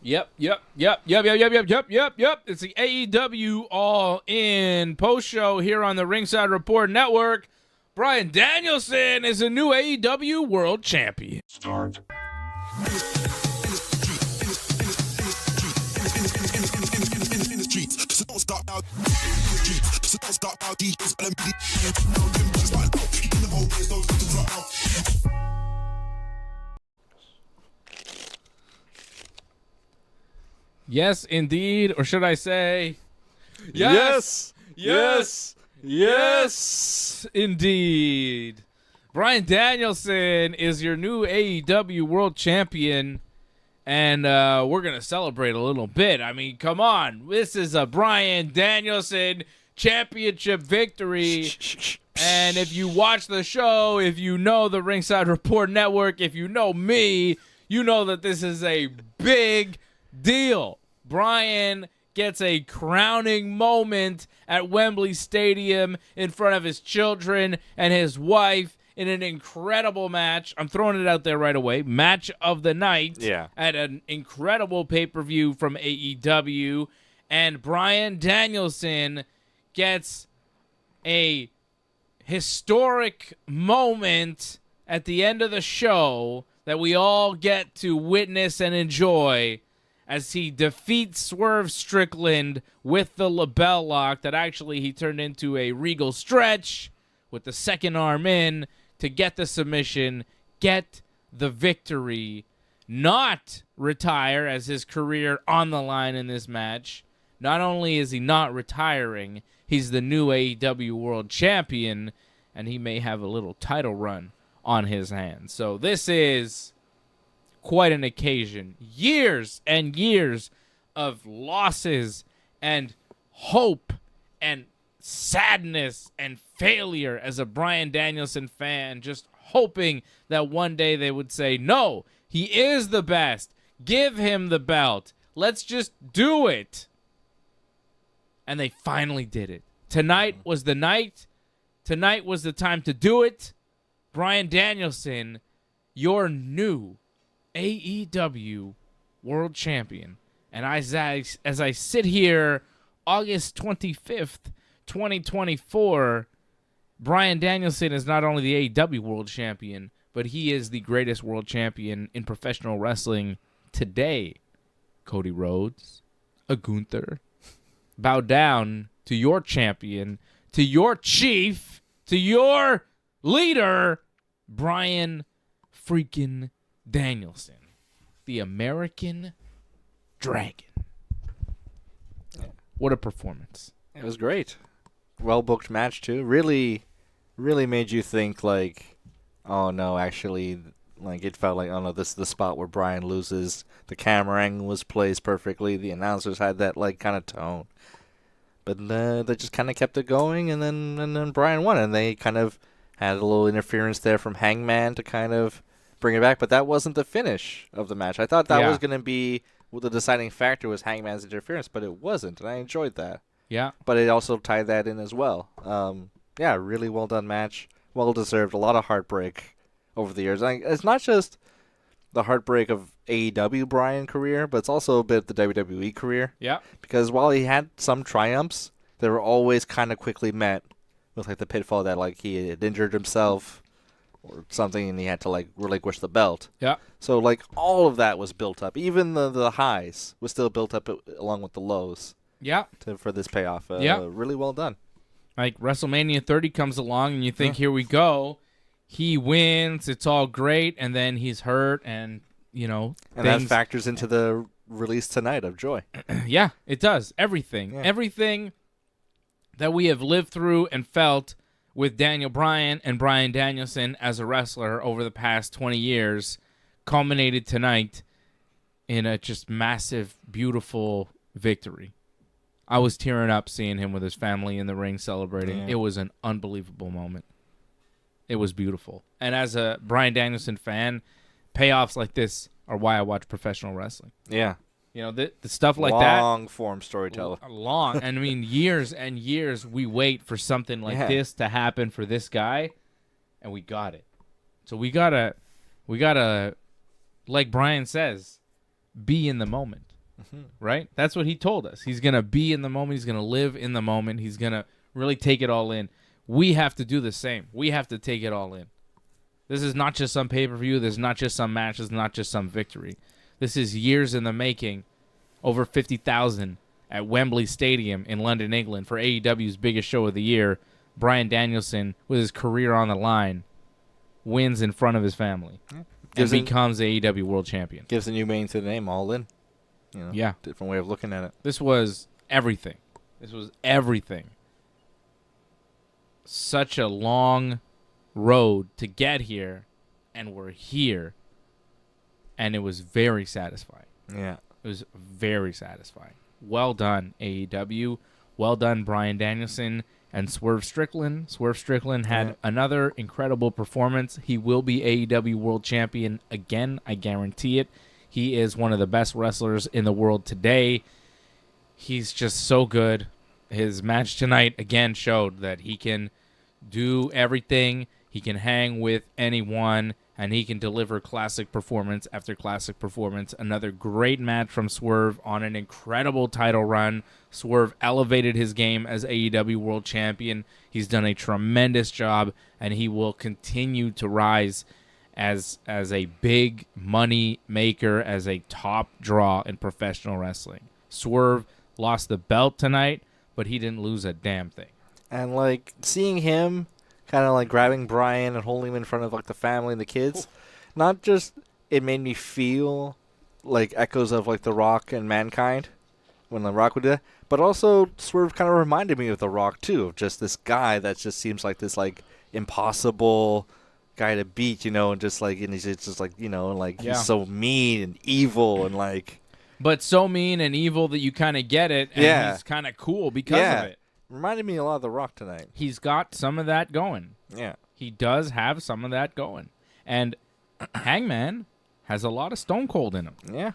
Yep. It's the AEW All In post show here on the Ringside Report Network. Bryan Danielson is a new AEW World Champion. Start. Yes, indeed. Or should I say, Yes, indeed. Bryan Danielson is your new AEW World Champion, and we're going to celebrate a little bit. I mean, come on. This is a Bryan Danielson championship victory. And if you watch the show, if you know the Ringside Report Network, if you know me, you know that this is a big deal. Bryan gets a crowning moment at Wembley Stadium in front of his children and his wife in an incredible match. I'm throwing it out there right away. Match of the night at an incredible pay-per-view from AEW. And Bryan Danielson gets a historic moment at the end of the show that we all get to witness and enjoy as he defeats Swerve Strickland with the LeBell Lock that actually he turned into a Regal Stretch with the second arm in to get the submission, get the victory, not retire as his career on the line in this match. Not only is he not retiring, he's the new AEW World Champion, and he may have a little title run on his hands. So this is quite an occasion. Years and years of losses and hope and sadness and failure as a Bryan Danielson fan, just hoping that one day they would say, no, he is the best. Give him the belt. Let's just do it. And they finally did it. Tonight was the night. Tonight was the time to do it. Bryan Danielson, your new AEW World Champion. And as I sit here, August 25th, 2024, Bryan Danielson is not only the AEW World Champion, but he is the greatest world champion in professional wrestling today. Cody Rhodes, a Gunther, bow down to your champion, to your chief, to your leader, Bryan freaking Danielson, the American Dragon. What a performance. It was great. Well-booked match, too. Really made you think, like, oh, no, actually, like, it felt like, oh, no, this is the spot where Bryan loses. The camera angle was placed perfectly. The announcers had that, like, kind of tone. But they just kind of kept it going, and then Bryan won. And they kind of had a little interference there from Hangman to kind of bring it back. But that wasn't the finish of the match. I thought that was going to be the deciding factor was Hangman's interference, but it wasn't, and I enjoyed that. Yeah. But it also tied that in as well. Really well done match. Well deserved. A lot of heartbreak over the years. It's not just the heartbreak of AEW Bryan career, but it's also a bit of the WWE career. Yeah. Because while he had some triumphs, they were always kind of quickly met with like the pitfall that like he had injured himself or something and he had to like relinquish the belt. Yeah. So like all of that was built up. Even the highs was still built up along with the lows. Yeah. For this payoff. Really well done. Like WrestleMania 30 comes along and you think, here we go. He wins. It's all great. And then he's hurt and, you know. And that factors into the release tonight of Joy. Yeah, it does. Everything. Yeah. Everything that we have lived through and felt with Daniel Bryan and Bryan Danielson as a wrestler over the past 20 years culminated tonight in a just massive, beautiful victory. I was tearing up seeing him with his family in the ring celebrating. Yeah. It was an unbelievable moment. It was beautiful. And as a Bryan Danielson fan, payoffs like this are why I watch professional wrestling. Yeah. You know, the stuff like that. Long-form storyteller. Long. And, I mean, years and years we wait for something like this to happen for this guy, and we got it. So we gotta, like Bryan says, be in the moment. right? That's what he told us. He's going to be in the moment. He's going to live in the moment. He's going to really take it all in. We have to do the same. We have to take it all in. This is not just some pay-per-view. This is not just some match. This is not just some victory. This is years in the making. Over 50,000 at Wembley Stadium in London, England for AEW's biggest show of the year. Bryan Danielson, with his career on the line, wins in front of his family and becomes AEW World Champion. Gives a new meaning to the name, All In. Yeah. Different way of looking at it. This was everything. Such a long road to get here, and we're here. And it was very satisfying. Yeah. It was very satisfying. Well done, AEW. Well done, Bryan Danielson and Swerve Strickland. Swerve Strickland had another incredible performance. He will be AEW World Champion again. I guarantee it. He is one of the best wrestlers in the world today. He's just so good. His match tonight again showed that he can do everything. He can hang with anyone, and he can deliver classic performance after classic performance. Another great match from Swerve on an incredible title run. Swerve elevated his game as AEW World Champion. He's done a tremendous job, and he will continue to rise as a big money maker, as a top draw in professional wrestling. Swerve lost the belt tonight, but he didn't lose a damn thing. And, like, seeing him kind of, like, grabbing Bryan and holding him in front of, like, the family and the kids, not just it made me feel like echoes of, like, The Rock and Mankind when The Rock would do that, but also Swerve kind of reminded me of The Rock, too, of just this guy that just seems like this, like, impossible guy to beat, and just, like, and he's just, like, he's so mean and evil and, like... But so mean and evil that you kind of get it, and he's kind of cool because of it. Reminded me a lot of The Rock tonight. He's got some of that going. Yeah. He does have some of that going. And Hangman has a lot of Stone Cold in him. Yeah.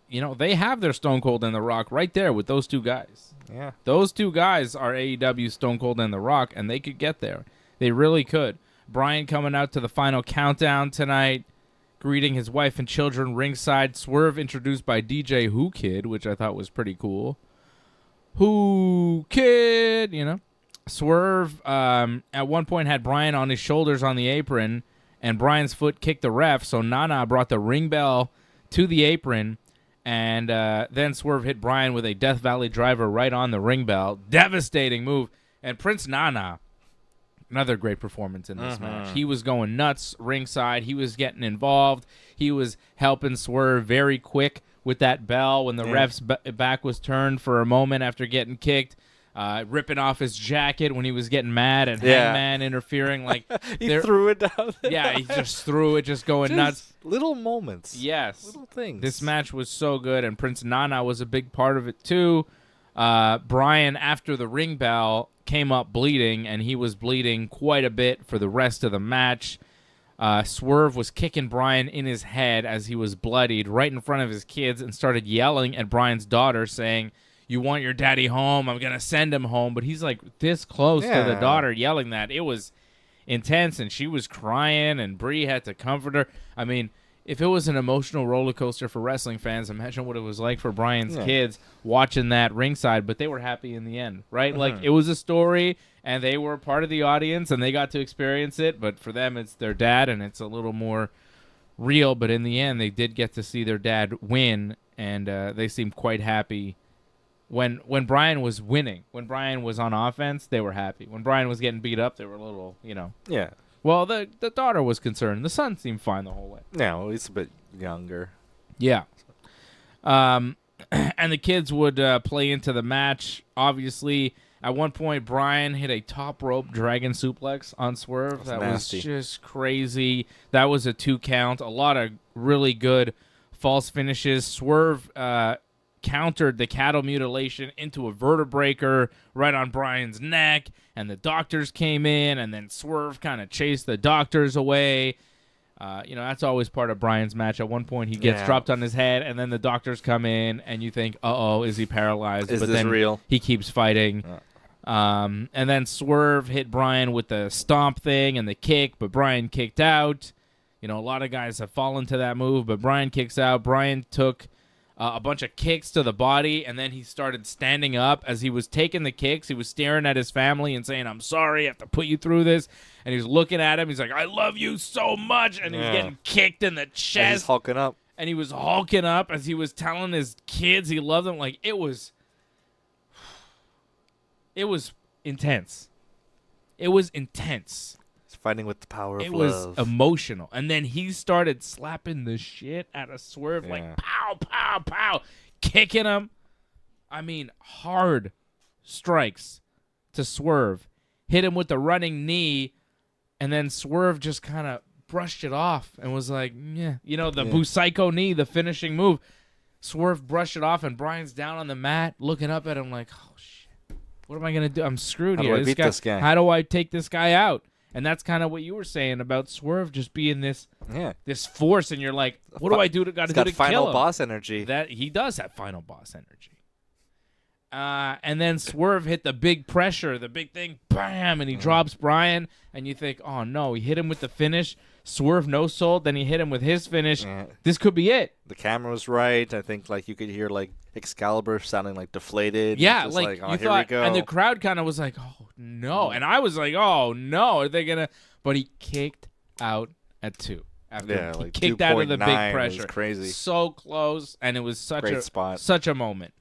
They have their Stone Cold and The Rock right there with those two guys. Yeah. Those two guys are AEW Stone Cold and The Rock, and they could get there. They really could. Bryan coming out to the final countdown tonight, greeting his wife and children ringside. Swerve introduced by DJ Who Kid, which I thought was pretty cool. Who Kid, Swerve at one point had Bryan on his shoulders on the apron, and Bryan's foot kicked the ref, so Nana brought the ring bell to the apron, and then Swerve hit Bryan with a Death Valley driver right on the ring bell. Devastating move. And Prince Nana, another great performance in this match. He was going nuts ringside. He was getting involved. He was helping Swerve very quick with that bell when the ref's back was turned for a moment after getting kicked, ripping off his jacket when he was getting mad, and Hangman interfering. Like he threw it down. Yeah, he just threw it, just going nuts. Little moments. Yes. Little things. This match was so good, and Prince Nana was a big part of it too. Bryan, after the ring bell, came up bleeding, and he was bleeding quite a bit for the rest of the match. Swerve was kicking Bryan in his head as he was bloodied right in front of his kids and started yelling at Bryan's daughter saying, "You want your daddy home? I'm going to send him home." But he's like this close to the daughter yelling that. It was intense, and she was crying, and Brie had to comfort her. I mean, if it was an emotional roller coaster for wrestling fans, imagine what it was like for Bryan's kids watching that ringside, but they were happy in the end, right? Like, it was a story, and they were part of the audience, and they got to experience it, but for them, it's their dad, and it's a little more real, but in the end, they did get to see their dad win, and they seemed quite happy. When Bryan was winning, when Bryan was on offense, they were happy. When Bryan was getting beat up, they were a little, Yeah. Well, the daughter was concerned. The son seemed fine the whole way. Yeah, well, he's a bit younger. Yeah. And the kids would play into the match. Obviously, at one point, Bryan hit a top rope dragon suplex on Swerve. That was just crazy. That was a 2 count. A lot of really good false finishes. Swerve countered the cattle mutilation into a vertebraker right on Bryan's neck, and the doctors came in, and then Swerve kind of chased the doctors away. That's always part of Bryan's match. At one point, he gets dropped on his head, and then the doctors come in, and you think, uh-oh, is he paralyzed? Is but this then real? He keeps fighting. And then Swerve hit Bryan with the stomp thing and the kick, but Bryan kicked out. A lot of guys have fallen to that move, but Bryan kicks out. Bryan took a bunch of kicks to the body, and then he started standing up as he was taking the kicks. He was staring at his family and saying, "I'm sorry, I have to put you through this." And he was looking at him. He's like, "I love you so much." And he was getting kicked in the chest. And he's hulking up. And he was hulking up as he was telling his kids he loved them. Like, it was intense. It was intense. He's fighting with the power of It love. was emotional. And then he started slapping the shit out of Swerve, like pow, pow, pow, kicking him. I mean, hard strikes to Swerve. Hit him with the running knee, and then Swerve just kind of brushed it off and was like, yeah. You know, the Busaiku knee, the finishing move. Swerve brushed it off, and Brian's down on the mat looking up at him like, oh, shit. What am I going to do? I'm screwed here. How do I beat this guy? How do I take this guy out? And that's kind of what you were saying about Swerve just being this force, and you're like, what do I do? Got to do to kill him? Final boss energy. That he does have final boss energy. And then Swerve hit the big pressure, the big thing, bam, and he drops Brian, and you think, oh no, he hit him with the finish. Swerve no-sold, then he hit him with his finish. Yeah. This could be it. The camera was right. I think like you could hear like Excalibur sounding like deflated. Yeah, just like oh, you here thought, we go. and the crowd kind of was like, oh no, and I was like, oh no, are they gonna? But he kicked out at 2. After he like kicked out of the big pressure. Was crazy. So close, and it was such Great spot. Such a moment.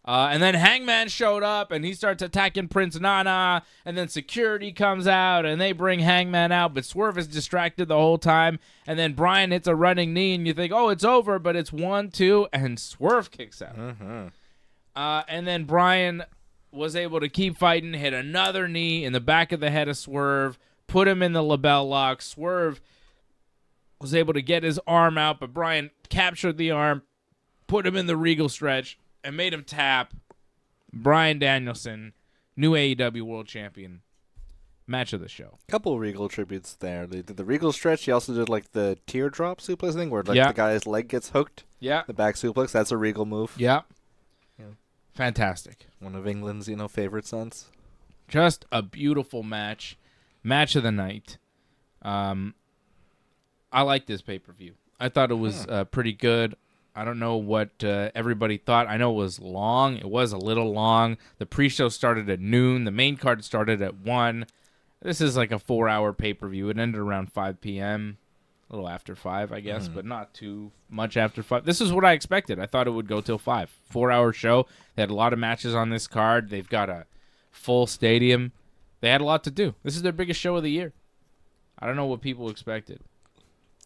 And then Hangman showed up, and he starts attacking Prince Nana, and then security comes out, and they bring Hangman out, but Swerve is distracted the whole time, and then Brian hits a running knee, and you think, oh, it's over, but it's 1, 2, and Swerve kicks out. And then Brian was able to keep fighting, hit another knee in the back of the head of Swerve, put him in the label lock. Swerve was able to get his arm out, but Brian captured the arm, put him in the regal stretch, and made him tap. Bryan Danielson, new AEW World Champion. Match of the show. Couple of Regal tributes there. They did the Regal stretch. He also did like the teardrop suplex thing where like the guy's leg gets hooked. Yeah. The back suplex. That's a Regal move. Yeah. Fantastic. One of England's, favorite sons. Just a beautiful match. Match of the night. I like this pay-per-view. I thought it was pretty good. I don't know what everybody thought. I know it was long. It was a little long. The pre-show started at noon. The main card started at 1. This is like a 4-hour pay-per-view. It ended around 5 p.m., a little after 5, I guess, but not too much after 5. This is what I expected. I thought it would go till 5. 4-hour show. They had a lot of matches on this card. They've got a full stadium. They had a lot to do. This is their biggest show of the year. I don't know what people expected.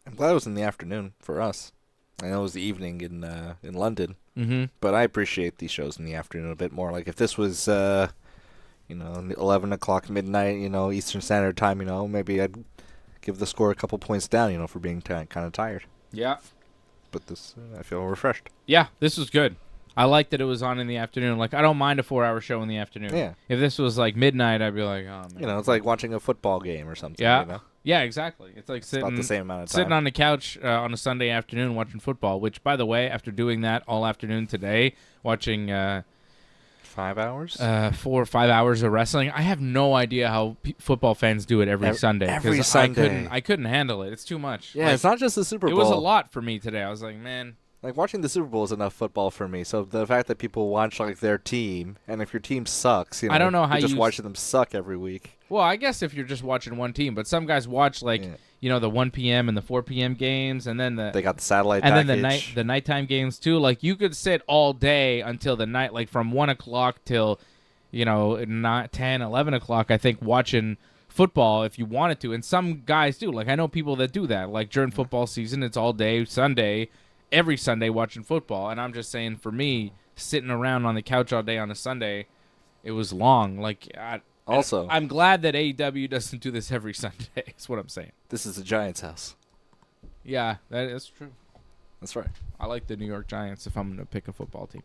I'm glad it was in the afternoon for us. I know it was the evening in London, but I appreciate these shows in the afternoon a bit more. Like if this was, 11 o'clock midnight, Eastern Standard Time, maybe I'd give the score a couple points down, for being kind of tired. Yeah. But this, I feel refreshed. Yeah, this was good. I like that it was on in the afternoon. Like, I don't mind a 4-hour show in the afternoon. Yeah. If this was like midnight, I'd be like, oh man. It's like watching a football game or something. Yeah. Yeah, exactly. It's like about the same amount of time. Sitting on the couch on a Sunday afternoon watching football, which, by the way, after doing that all afternoon today, watching 5 hours? 4 or 5 hours of wrestling, I have no idea how football fans do it every Sunday. Every Sunday. I couldn't handle it. It's too much. Yeah, it's not just the Super Bowl. It was a lot for me today. I was like, man. Like, watching the Super Bowl is enough football for me. So the fact that people watch, like, their team, and if your team sucks, I don't know how you're just watching them suck every week. Well, I guess if you're just watching one team, but some guys watch, like, the 1 p.m. and the 4 p.m. games, and then they got the satellite and package. then the nighttime games, too. Like, you could sit all day until the night, like, from 1 o'clock till, 10, 11 o'clock, I think, watching football if you wanted to. And some guys do. Like, I know people that do that. Like, during football season, it's all day, Sunday, every Sunday watching football. And I'm just saying, for me, sitting around on the couch all day on a Sunday, it was long. Like, I'm glad that AEW doesn't do this every Sunday. That's what I'm saying. This is the Giants' house. Yeah, that is true. That's right. I like the New York Giants if I'm going to pick a football team.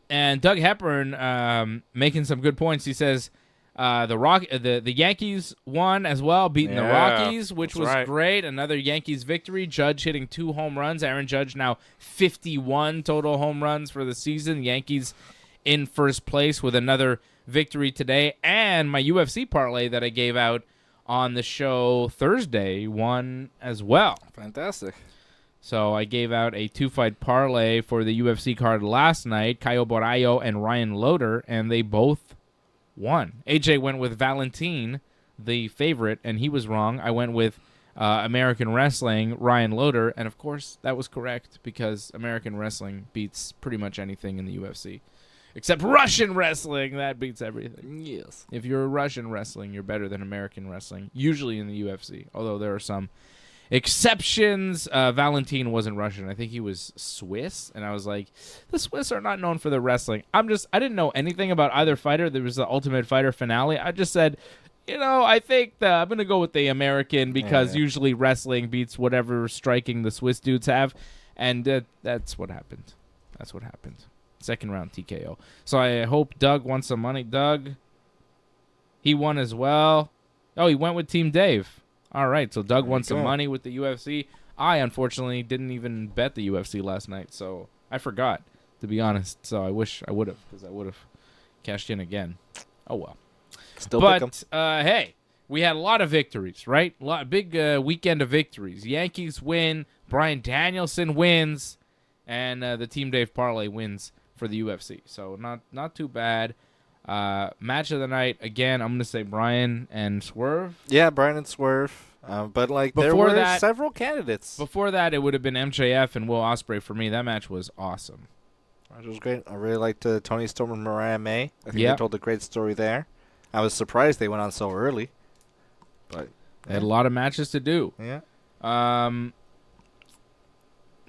And Doug Hepburn making some good points. He says the Yankees won as well, beating the Rockies, which was great. Another Yankees victory. Judge hitting 2 home runs. Aaron Judge now 51 total home runs for the season. Yankees in first place with another victory today. And my UFC parlay that I gave out on the show Thursday won as well. Fantastic. So I gave out a 2-fight parlay for the UFC card last night, Caio Borralho and Ryan Loder, and they both won. AJ went with Valentin, the favorite, and he was wrong. I went with American Wrestling, Ryan Loder, and of course that was correct because American Wrestling beats pretty much anything in the UFC. Except Russian wrestling, that beats everything. Yes. If you're Russian wrestling, you're better than American wrestling, usually in the UFC, although there are some exceptions. Valentin wasn't Russian. I think he was Swiss, and I was like, the Swiss are not known for their wrestling. I didn't know anything about either fighter. There was the Ultimate Fighter finale. I just said, I think I'm going to go with the American because usually wrestling beats whatever striking the Swiss dudes have, and that's what happened. That's what happened. Second round TKO. So I hope Doug won some money. Doug, he won as well. Oh, he went with Team Dave. All right, so Doug won some money with the UFC. I, unfortunately, didn't even bet the UFC last night, so I forgot, to be honest. So I wish I would have, because I would have cashed in again. Oh, well. But, hey, we had a lot of victories, right? Big weekend of victories. Yankees win. Bryan Danielson wins. And the Team Dave parlay wins for the UFC. So not too bad. Match of the night, again, I'm going to say Bryan and Swerve. Yeah, Bryan and Swerve. But there were several candidates. Before that, it would have been MJF and Will Ospreay for me. That match was awesome. It was great. I really liked Tony Storm and Mariah May. I think they told a great story there. I was surprised they went on so early. But they had a lot of matches to do. Yeah.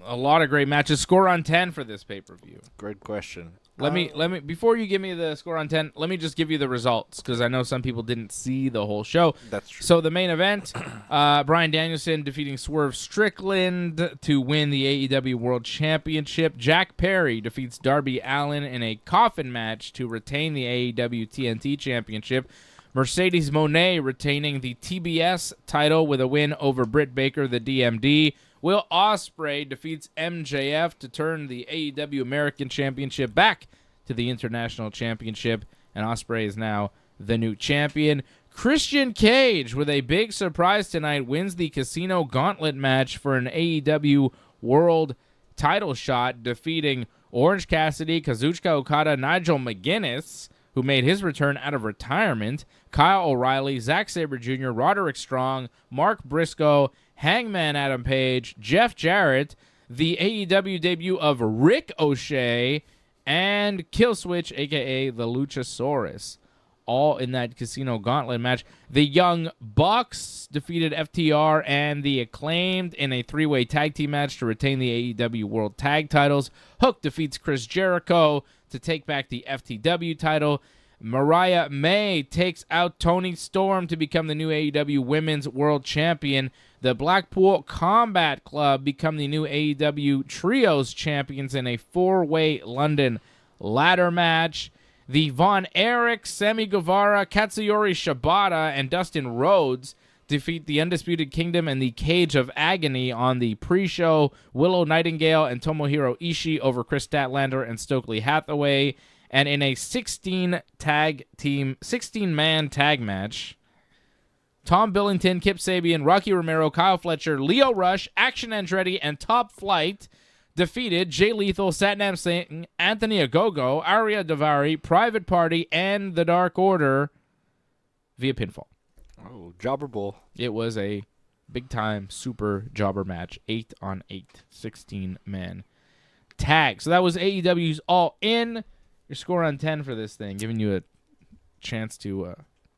A lot of great matches. Score on 10 for this pay-per-view. Great question. Let me before you give me the score on 10, let me just give you the results because I know some people didn't see the whole show. That's true. So the main event, Bryan Danielson defeating Swerve Strickland to win the AEW World Championship. Jack Perry defeats Darby Allin in a coffin match to retain the AEW TNT Championship. Mercedes Moné retaining the TBS title with a win over Britt Baker, the DMD. Will Ospreay defeats MJF to turn the AEW American Championship back to the International Championship, and Ospreay is now the new champion. Christian Cage, with a big surprise tonight, wins the Casino Gauntlet match for an AEW World title shot, defeating Orange Cassidy, Kazuchika Okada, Nigel McGuinness, who made his return out of retirement, Kyle O'Reilly, Zack Sabre Jr., Roderick Strong, Mark Briscoe, Hangman Adam Page, Jeff Jarrett, the AEW debut of Rick O'Shea, and Killswitch, a.k.a. the Luchasaurus, all in that Casino Gauntlet match. The Young Bucks defeated FTR and the Acclaimed in a three-way tag team match to retain the AEW World Tag titles. Hook defeats Chris Jericho to take back the FTW title. Mariah May takes out Toni Storm to become the new AEW Women's World Champion. The Blackpool Combat Club become the new AEW Trios Champions in a four-way London ladder match. The Von Erich, Sammy Guevara, Katsuyori Shibata, and Dustin Rhodes defeat the Undisputed Kingdom and the Cage of Agony on the pre-show. Willow Nightingale and Tomohiro Ishii over Chris Statlander and Stokely Hathaway. And in a 16-man tag match, Tom Billington, Kip Sabian, Rocky Romero, Kyle Fletcher, Leo Rush, Action Andretti, and Top Flight defeated Jay Lethal, Satnam Singh, Anthony Ogogo, Arya Davari, Private Party, and The Dark Order via pinfall. Oh, Jobber Bowl. It was a big-time super jobber match, 8-on-8, 16-man tag. So that was AEW's All In. Your score on 10 for this thing, giving you a chance to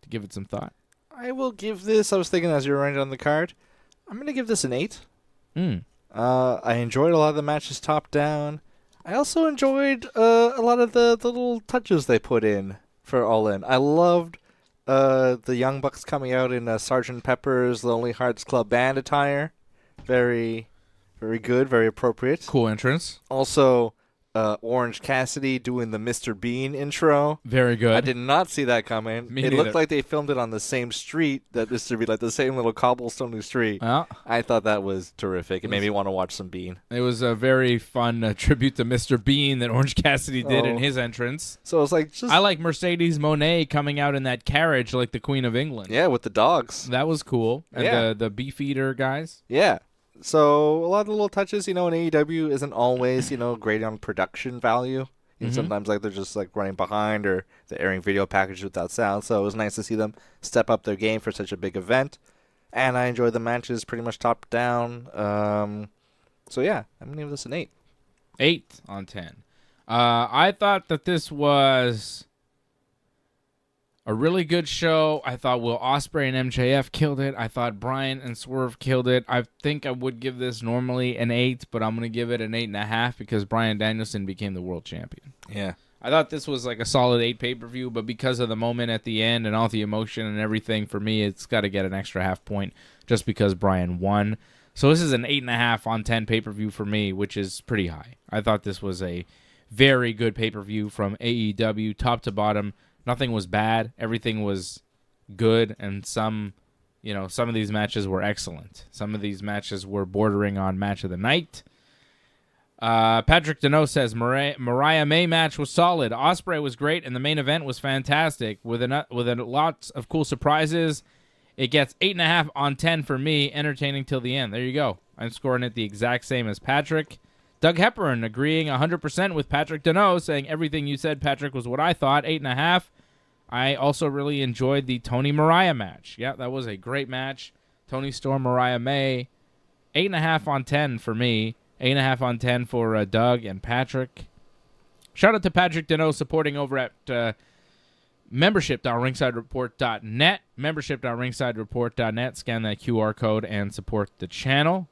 give it some thought. I will give this, I was thinking as you were writing on the card, I'm going to give this an 8. I enjoyed a lot of the matches top down. I also enjoyed a lot of the little touches they put in for All In. I loved the Young Bucks coming out in Sgt. Pepper's Lonely Hearts Club Band attire. Very, very good, very appropriate. Cool entrance. Also, Orange Cassidy doing the Mr. Bean intro. Very good. I did not see that coming. Me it neither. looked like they filmed it on the same street that Mr. Bean, like the same little cobblestone street. Yeah. I thought that was terrific. It made me want to watch some Bean. It was a very fun tribute to Mr. Bean that Orange Cassidy did in his entrance. So it was like I like Mercedes Moné coming out in that carriage like the Queen of England. Yeah, with the dogs. That was cool. And Yeah. the Beefeater guys. Yeah. So a lot of the little touches, in AEW isn't always, great on production value. Sometimes like they're just like running behind or they're airing video packages without sound. So it was nice to see them step up their game for such a big event. And I enjoyed the matches pretty much top down. So yeah, I'm gonna give this an 8. 8 on 10. I thought that this was a really good show. I thought Will Ospreay and MJF killed it. I thought Bryan and Swerve killed it. I think I would give this normally an 8, but I'm going to give it an 8.5 because Bryan Danielson became the world champion. Yeah. I thought this was like a solid 8 pay-per-view, but because of the moment at the end and all the emotion and everything, for me, it's got to get an extra half point just because Bryan won. So this is an 8.5 on 10 pay-per-view for me, which is pretty high. I thought this was a very good pay-per-view from AEW, top to bottom. Nothing was bad. Everything was good, and some of these matches were excellent. Some of these matches were bordering on match of the night. Patrick Deneau says Mariah May match was solid. Ospreay was great, and the main event was fantastic with lots of cool surprises. It gets 8.5 on 10 for me. Entertaining till the end. There you go. I'm scoring it the exact same as Patrick. Doug Hepburn agreeing 100% with Patrick Deneau, saying everything you said, Patrick, was what I thought. 8.5. I also really enjoyed the Tony Mariah match. Yeah, that was a great match. Tony Storm, Mariah May. 8.5 on 10 for me. 8.5 on 10 for Doug and Patrick. Shout out to Patrick Deneau supporting over at membership.ringsidereport.net. Membership.ringsidereport.net. Scan that QR code and support the channel.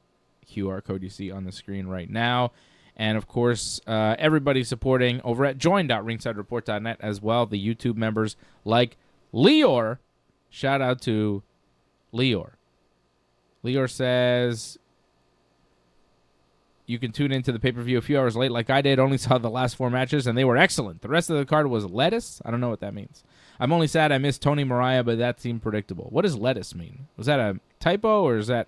QR code you see on the screen right now. And, of course, everybody supporting over at join.ringsidereport.net as well. The YouTube members like Leor. Shout out to Leor. Leor says, you can tune into the pay-per-view a few hours late like I did. Only saw the last 4 matches, and they were excellent. The rest of the card was lettuce. I don't know what that means. I'm only sad I missed Tony Mariah, but that seemed predictable. What does lettuce mean? Was that a typo, or is that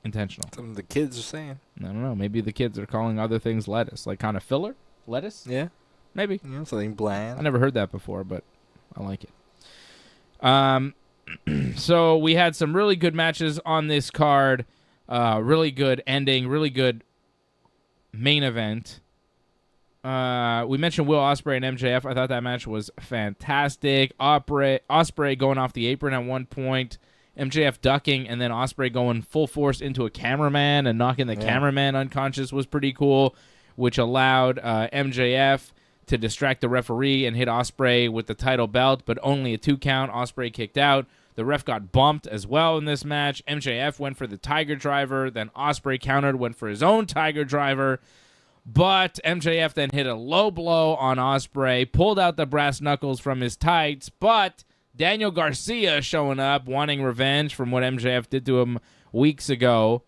intentional? Something the kids are saying. I don't know. Maybe the kids are calling other things lettuce, like kind of filler lettuce. Yeah, maybe. Something bland. I never heard that before, but I like it. So we had some really good matches on this card. Really good ending. Really good main event. We mentioned Will Ospreay and MJF. I thought that match was fantastic. Ospreay going off the apron at one point. MJF ducking, and then Ospreay going full force into a cameraman and knocking the cameraman unconscious was pretty cool, which allowed MJF to distract the referee and hit Ospreay with the title belt, but only a 2 count. Ospreay kicked out. The ref got bumped as well in this match. MJF went for the Tiger Driver. Then Ospreay countered, went for his own Tiger Driver. But MJF then hit a low blow on Ospreay, pulled out the brass knuckles from his tights, but Daniel Garcia showing up, wanting revenge from what MJF did to him weeks ago.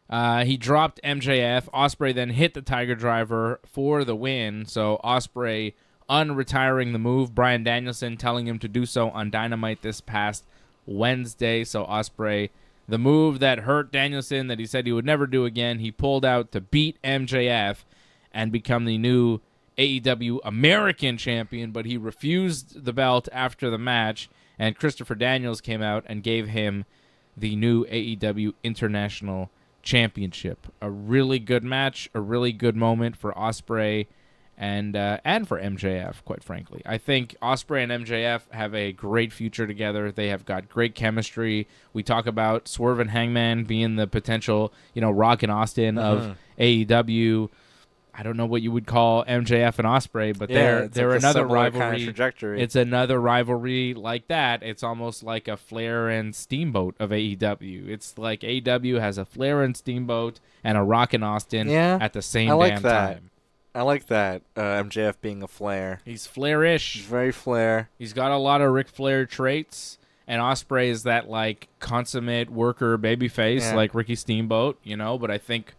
He dropped MJF. Ospreay then hit the Tiger Driver for the win. So Ospreay unretiring the move. Bryan Danielson telling him to do so on Dynamite this past Wednesday. So Ospreay, the move that hurt Danielson that he said he would never do again, he pulled out to beat MJF and become the new AEW American Champion, but he refused the belt after the match, and Christopher Daniels came out and gave him the new AEW International Championship. A really good match, a really good moment for Ospreay and for MJF, quite frankly. I think Ospreay and MJF have a great future together. They have got great chemistry. We talk about Swerve and Hangman being the potential, Rock and Austin of AEW. I don't know what you would call MJF and Ospreay, but they're like another rivalry. Kind of trajectory. It's another rivalry like that. It's almost like a Flair and Steamboat of AEW. It's like AEW has a Flair and Steamboat and a Rock and Austin at the same time. I like that. MJF being a Flair. He's Flairish. He's very Flair. He's got a lot of Ric Flair traits, and Ospreay is that like consummate worker babyface like Ricky Steamboat, But I think,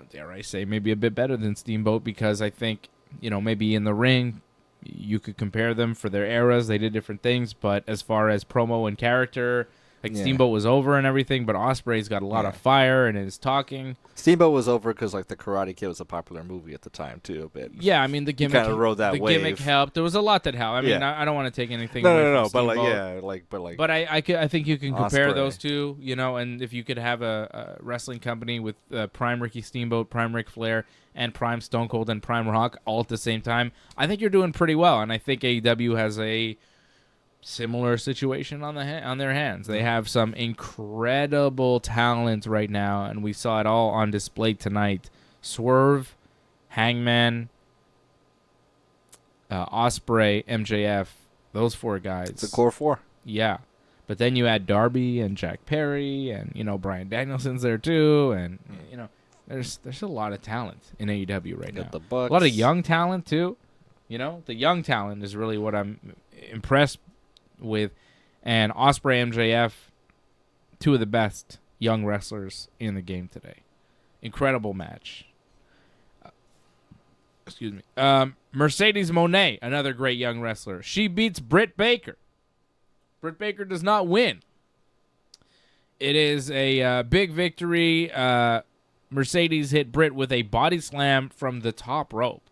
dare I say, maybe a bit better than Steamboat because I think, maybe in the ring you could compare them for their eras. They did different things, but as far as promo and character, Like, Yeah. Steamboat was over and everything, but Ospreay's got a lot of fire and is talking. Steamboat was over because like the Karate Kid was a popular movie at the time too, a bit. Yeah, I mean the gimmick kind of rode that the wave. gimmick helped. There was a lot that helped. I mean, Yeah. I don't want to take anything away No, from but Steamboat. but I think you can compare Ospreay. those two, you know, and if you could have a wrestling company with Prime Ricky Steamboat, Prime Ric Flair, and Prime Stone Cold and Prime Rock all at the same time, I think you're doing pretty well. And I think AEW has a similar situation on their hands. They have some incredible talent right now, and we saw it all on display tonight. Swerve, Hangman, Ospreay, MJF, those 4 guys. it's a core 4. Yeah. But then you add Darby and Jack Perry, and, you know, Bryan Danielson's there too, and, you know, there's a lot of talent in AEW right now. The Bucks. A lot of young talent too. You know, the young talent is really what I'm impressed with. And Ospreay, MJF, 2 of the best young wrestlers in the game today. Incredible match. Excuse me. Mercedes Moné, another great young wrestler. She beats Britt Baker. Britt Baker does not win. It is a big victory. Mercedes hit Britt with a body slam from the top rope,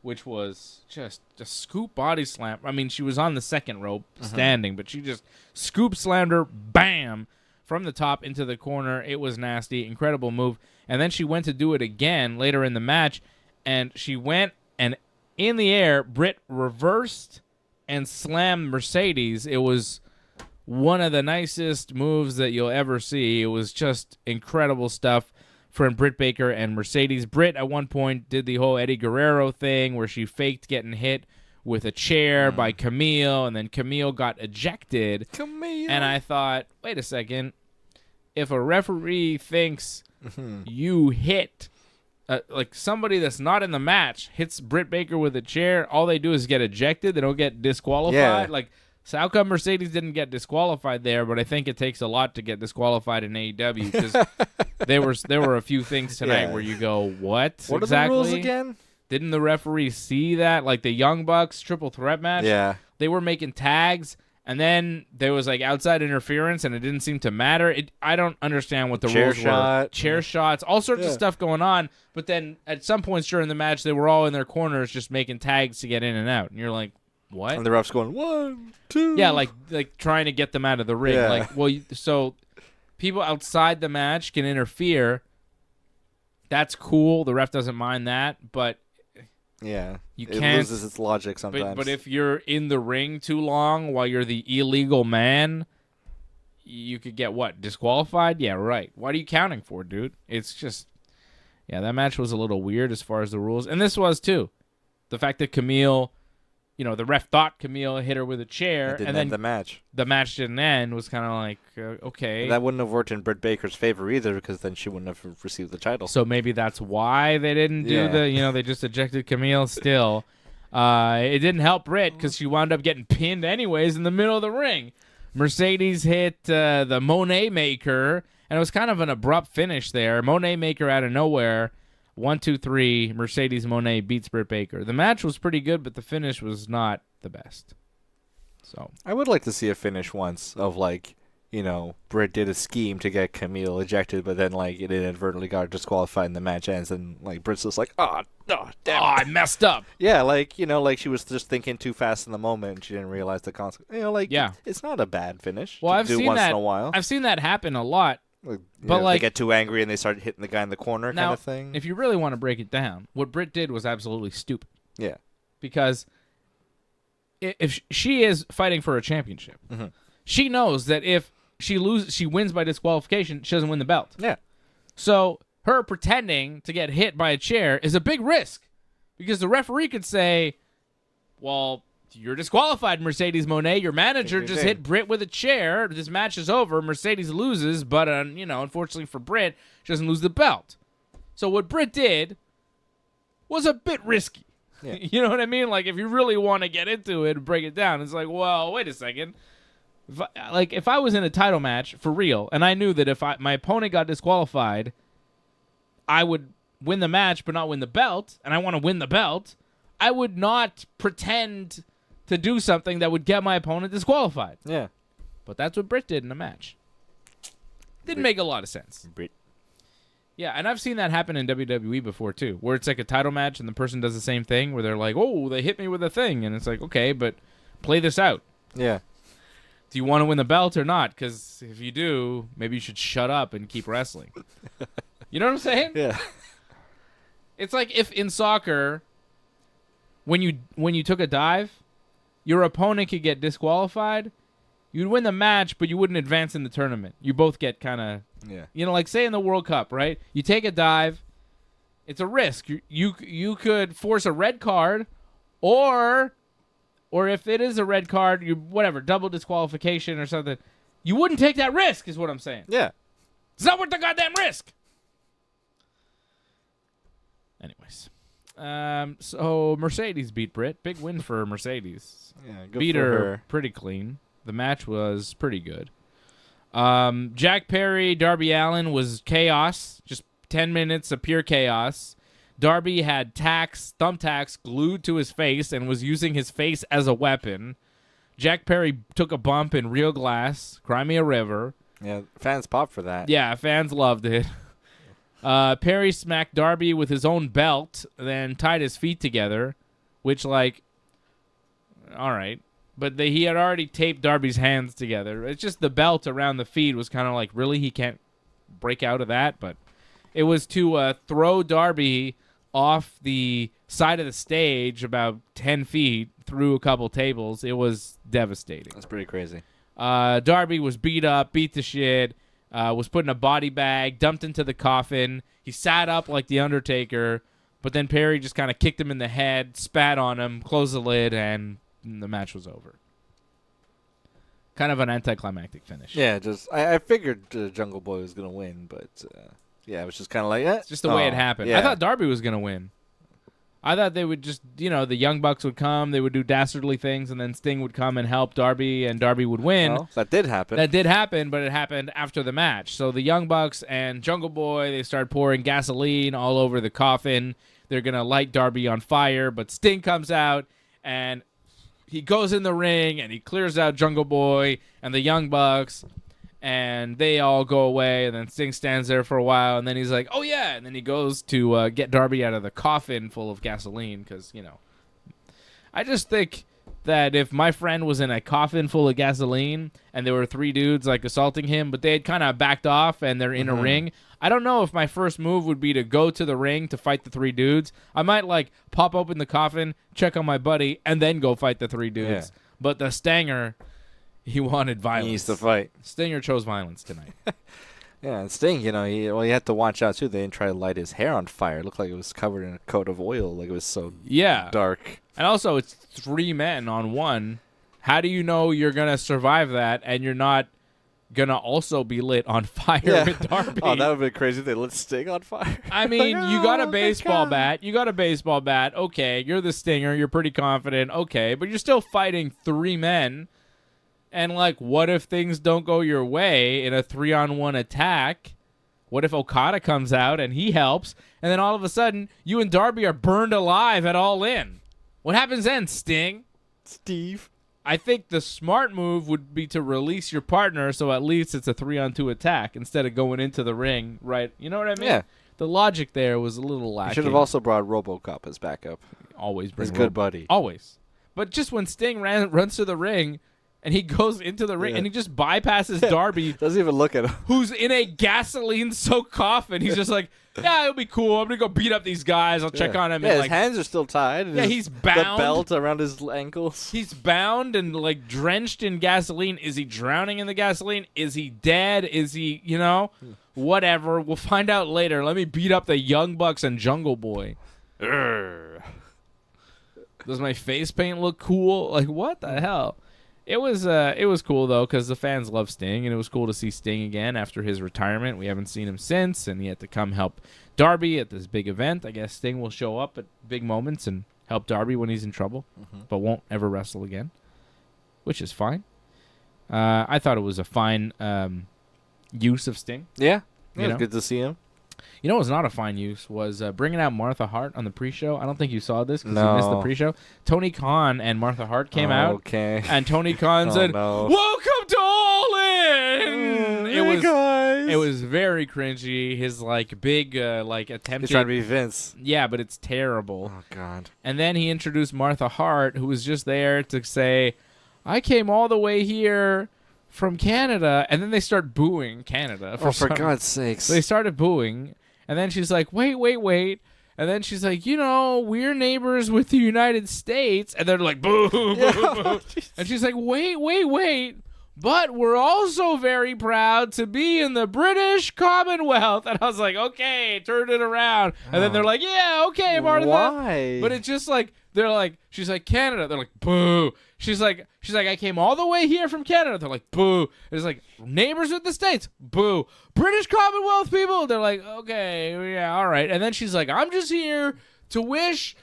which was just a scoop body slam. I mean, she was on the second rope standing, but she just scoop slammed her, bam, from the top into the corner. It was nasty, incredible move. And then she went to do it again later in the match, and she went, and in the air, Britt reversed and slammed Mercedes. It was one of the nicest moves that you'll ever see. It was just incredible stuff from Britt Baker and Mercedes. Britt, at one point, did the whole Eddie Guerrero thing where she faked getting hit with a chair by Camille, and then Camille got ejected. Camille. And I thought, wait a second. If a referee thinks you hit, like somebody that's not in the match hits Britt Baker with a chair, all they do is get ejected. They don't get disqualified. Yeah. Like, so how come Mercedes didn't get disqualified there? But I think it takes a lot to get disqualified in AEW, because there were a few things tonight where you go, what What exactly? are the rules again? Didn't the referee see that? Like the Young Bucks triple threat match? Yeah. They were making tags, and then there was like outside interference, and it didn't seem to matter. I don't understand what the Chair rules shot. were. Chair shots, all sorts of stuff going on. But then at some points during the match, they were all in their corners just making tags to get in and out. And you're like, what? And the ref's going 1, 2. Yeah, like trying to get them out of the ring. Yeah. Like, well, so people outside the match can interfere. That's cool. The ref doesn't mind that, but Yeah. you It can't. loses its logic sometimes. But if you're in the ring too long while you're the illegal man, you could get what? Disqualified? Yeah, right. What are you counting for, dude? It's just, yeah, that match was a little weird as far as the rules, and this was too. The fact that Camille, you know, the ref thought Camille hit her with a chair, It didn't and then end the match. the match didn't end, was kind of like, okay. That wouldn't have worked in Britt Baker's favor either, because then she wouldn't have received the title. So maybe that's why they didn't do they just ejected Camille still. It didn't help Britt because she wound up getting pinned anyways in the middle of the ring. Mercedes hit the Monet Maker, and it was kind of an abrupt finish there. Monet Maker out of nowhere. 1, 2, 3. Mercedes Monet beats Britt Baker. The match was pretty good, but the finish was not the best. So I would like to see a finish once of like, you know, Britt did a scheme to get Camille ejected, but then like it inadvertently got disqualified and the match ends, and like Britt's just like, oh damn, I messed up. yeah, like, you know, like she was just thinking too fast in the moment and she didn't realize the consequence. You know, like, Yeah. it's not a bad finish. Well, to I've do seen once that. in a while. I've seen that happen a lot. Like, but, they get too angry and they start hitting the guy in the corner, Now, kind of thing. if you really want to break it down, what Britt did was absolutely stupid. Yeah. Because if she is fighting for a championship, she knows that if she wins by disqualification, she doesn't win the belt. Yeah. So her pretending to get hit by a chair is a big risk, because the referee could say, well, you're disqualified, Mercedes Monet. Your manager just hit Britt with a chair. This match is over. Mercedes loses, but unfortunately for Britt, she doesn't lose the belt. So what Britt did was a bit risky. Yeah. You know what I mean? Like, if you really want to get into it and break it down, it's like, well, wait a second. If I was in a title match for real, and I knew that if my opponent got disqualified, I would win the match but not win the belt, and I want to win the belt, I would not pretend to do something that would get my opponent disqualified. Yeah. But that's what Britt did in the match. Didn't make a lot of sense. Yeah, and I've seen that happen in WWE before, too, where it's like a title match and the person does the same thing, where they're like, oh, they hit me with a thing. And it's like, okay, but play this out. Yeah. Do you want to win the belt or not? Because if you do, maybe you should shut up and keep wrestling. You know what I'm saying? Yeah. It's like if in soccer, when you took a dive, your opponent could get disqualified. You'd win the match, but you wouldn't advance in the tournament. You both get kind of, like say in the World Cup, right? You take a dive, it's a risk. You could force a red card, or if it is a red card, double disqualification or something. You wouldn't take that risk, is what I'm saying. Yeah. It's not worth the goddamn risk. Anyways, so Mercedes beat Britt. Big win for Mercedes. Yeah, good beat for her pretty clean. The match was pretty good. Jack Perry, Darby Allin was chaos. Just 10 minutes of pure chaos. Darby had thumbtacks glued to his face and was using his face as a weapon. Jack Perry took a bump in real glass, Crimea River. Yeah, fans popped for that. Yeah, fans loved it. Perry smacked Darby with his own belt, then tied his feet together, which, all right. But he had already taped Darby's hands together. It's just the belt around the feet was kind of like, really? He can't break out of that? But it was to throw Darby off the side of the stage about 10 feet through a couple tables. It was devastating. That's pretty crazy. Darby was beat up, beat to shit, was put in a body bag, dumped into the coffin. He sat up like The Undertaker, but then Perry just kind of kicked him in the head, spat on him, closed the lid, and the match was over. Kind of an anticlimactic finish. Yeah, I figured Jungle Boy was going to win, but it was just kind of like, It's just the way it happened. Yeah. I thought Darby was going to win. I thought they would just, the Young Bucks would come, they would do dastardly things, and then Sting would come and help Darby, and Darby would win. Well, that did happen. That did happen, but it happened after the match. So the Young Bucks and Jungle Boy, they start pouring gasoline all over the coffin. They're going to light Darby on fire, but Sting comes out, and he goes in the ring, and he clears out Jungle Boy and the Young Bucks, and they all go away, and then Sting stands there for a while, and then he's like, oh, yeah, and then he goes to get Darby out of the coffin full of gasoline because, I just think that if my friend was in a coffin full of gasoline and there were 3 dudes, assaulting him, but they had kind of backed off and they're in a ring, I don't know if my first move would be to go to the ring to fight the 3 dudes. I might, pop open the coffin, check on my buddy, and then go fight the 3 dudes. Yeah. But the Stanger, he wanted violence. He needs to fight. Stinger chose violence tonight. Yeah, and Sting, he had to watch out, too. They didn't try to light his hair on fire. It looked like it was covered in a coat of oil. Like it was so dark. And also, it's 3 men on one. How do you know you're going to survive that and you're not going to also be lit on fire with Darby? Oh, that would be crazy if they lit Sting on fire. I mean, you got a baseball bat. You got a baseball bat. Okay, you're the Stinger. You're pretty confident. Okay, but you're still fighting 3 men. And, what if things don't go your way in a 3-on-1 attack? What if Okada comes out and he helps, and then all of a sudden, you and Darby are burned alive at All In? What happens then, Sting? Steve? I think the smart move would be to release your partner so at least it's a 3-on-2 attack instead of going into the ring, right? You know what I mean? Yeah. The logic there was a little lacking. You should have also brought RoboCop as backup. Always bring his good buddy. Always. But just when Sting runs to the ring, and he goes into the ring, and he just bypasses Darby. Doesn't even look at him. Who's in a gasoline-soaked coffin. He's just like, yeah, it'll be cool. I'm going to go beat up these guys. I'll check on him. Yeah, and his hands are still tied. Yeah, he's bound. The belt around his ankles. He's bound and, drenched in gasoline. Is he drowning in the gasoline? Is he dead? Is he, whatever. We'll find out later. Let me beat up the Young Bucks and Jungle Boy. Does my face paint look cool? What the hell? It was cool, though, because the fans love Sting, and it was cool to see Sting again after his retirement. We haven't seen him since, and he had to come help Darby at this big event. I guess Sting will show up at big moments and help Darby when he's in trouble, but won't ever wrestle again, which is fine. I thought it was a fine use of Sting. Yeah, it was good to see him. You know what was not a fine use was bringing out Martha Hart on the pre-show. I don't think you saw this because you missed the pre-show. Tony Khan and Martha Hart came out. Okay. And Tony Khan said, welcome to All In! Hey guys! is. It was very cringy. His like big like attempt. He's trying to be Vince. Yeah, but it's terrible. Oh God. And then he introduced Martha Hart, who was just there to say, "I came all the way here from Canada," and then they start booing Canada. For God's sakes. So they started booing, and then she's like, "Wait." And then she's like, we're neighbors with the United States. And they're like, boo, boo, boo. And she's like, wait. But we're also very proud to be in the British Commonwealth. And I was like, okay, turn it around. And then they're like, yeah, okay, Martha. Why? But it's just like, they're like, she's like, Canada. They're like, boo. She's like, I came all the way here from Canada. They're like, boo. It's like, neighbors with the States. Boo. British Commonwealth people. They're like, okay, yeah, all right. And then she's like, I'm just here to wish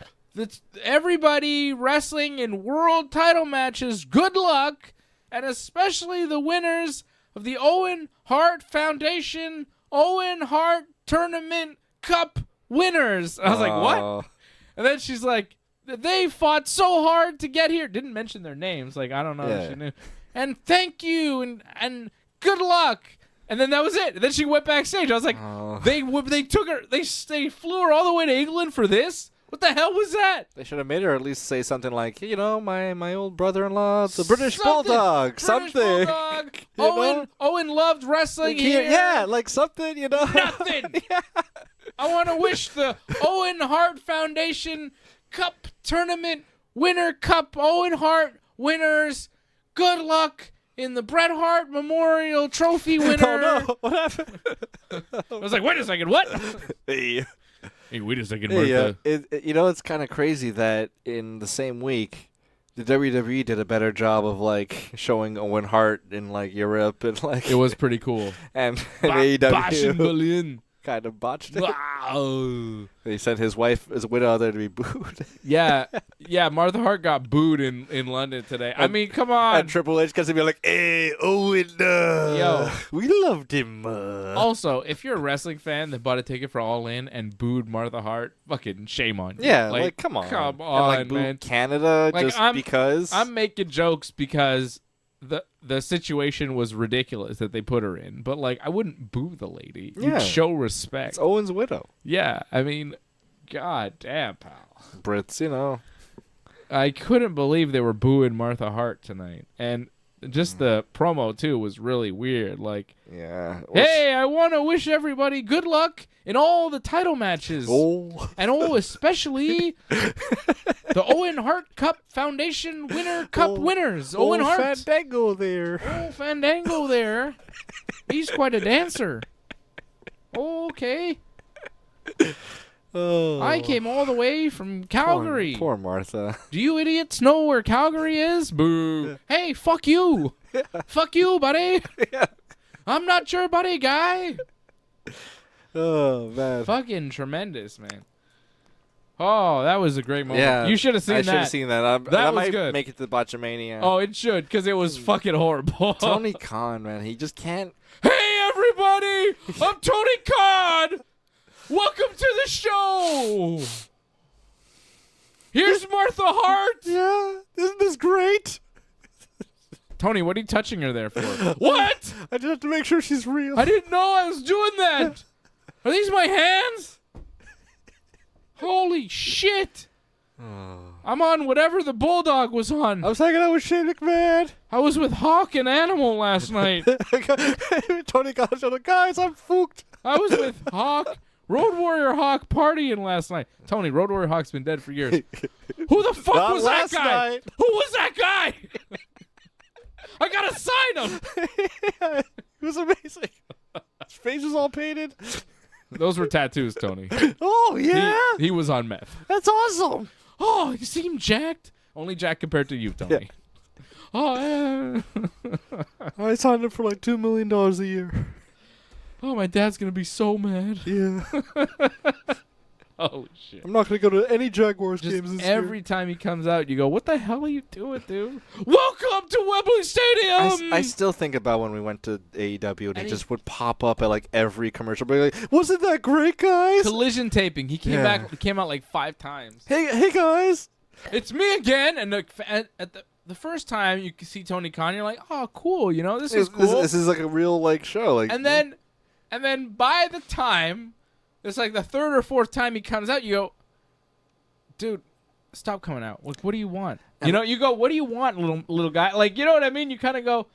everybody wrestling in world title matches good luck, and especially the winners of the Owen Hart Foundation Owen Hart Tournament Cup winners. I was like, what? And then she's like, they fought so hard to get here. Didn't mention their names. Like, I don't know if she knew. And thank you and good luck. And then that was it. And then she went backstage. I was like, they took her. They flew her all the way to England for this. What the hell was that? They should have made her at least say something like, my old brother-in-law, the British Bulldog, something. Bulldog. Owen loved wrestling here. Yeah, like something, Nothing. Yeah. I want to wish the Owen Hart Foundation Cup Tournament Winner Cup Owen Hart winners good luck in the Bret Hart Memorial Trophy winner. Oh, no. What happened? I was like, wait a second, what? Hey, wait a second, Martha. It's kind of crazy that in the same week, the WWE did a better job of like showing Owen Hart in like Europe and like it was pretty cool. And AEW Berlin. Kind of botched it. Wow. He sent his wife, his widow, there to be booed. Yeah, Martha Hart got booed in London today. I mean, come on. And Triple H gets to be like, hey, Owen, yo, we loved him. Also, if you're a wrestling fan that bought a ticket for All In and booed Martha Hart, fucking shame on you. Yeah, like come on. Come on, and, like, man. Canada like, just because. I'm making jokes because the situation was ridiculous that they put her in, but like I wouldn't boo the lady. Yeah. You'd show respect. It's Owen's widow. Yeah, I mean, god damn, pal. Brits, I couldn't believe they were booing Martha Hart tonight, and just the promo too was really weird. Like, yeah, hey, I want to wish everybody good luck in all the title matches, and especially the Owen Hart Cup Foundation Winner Cup winners. Owen Hart. Fandango there. Oh, Fandango there. He's quite a dancer. Okay. Oh. I came all the way from Calgary. Poor Martha. Do you idiots know where Calgary is? Boo. Hey, fuck you. Fuck you, buddy. Yeah. I'm not your buddy, guy. Oh, man. Fucking tremendous, man. Oh, that was a great moment. Yeah, you should have seen that. I should have seen that. That was might good. Make it to Botchamania. Oh, it should, because it was fucking horrible. Tony Khan, man, he just can't. Hey, everybody! I'm Tony Khan! Welcome to the show! Here's Martha Hart! Yeah, isn't this great? Tony, what are you touching her there for? What? I just have to make sure she's real. I didn't know I was doing that! Are these my hands? Holy shit! I'm on whatever the Bulldog was on. I was hanging out with Shane McMahon. I was with Hawk and Animal last night. Tony Khan's like, guys, I'm fooked. I was with Hawk, Road Warrior Hawk partying last night. Tony, Road Warrior Hawk's been dead for years. Who the fuck Not was that last guy? night. Who was that guy? I gotta sign him. Yeah, it was amazing. His face was all painted. Those were tattoos, Tony. Oh, yeah. He was on meth. That's awesome. Oh, you seem jacked. Only jacked compared to you, Tony. Yeah. Oh, I signed up for like $2 million a year. Oh, my dad's gonna be so mad. Yeah. Oh shit. I'm not gonna go to any Jaguars Just games this every year. time he comes out, you go, "What the hell are you doing, dude? Welcome to Wembley Stadium." I still think about when we went to AEW and he just would pop up at like every commercial, but like, wasn't that great, guys? Collision taping. He came back. He came out like 5 times. Hey guys. It's me again. And at the first time you see Tony Khan, you're like, "Oh, cool. This is cool." This is like a real like show. Like, and then And then by the time it's like the third or fourth time he comes out, you go, dude, stop coming out. Like, what do you want? You know, you go, what do you want, little guy? Like, you know what I mean? You kind of go,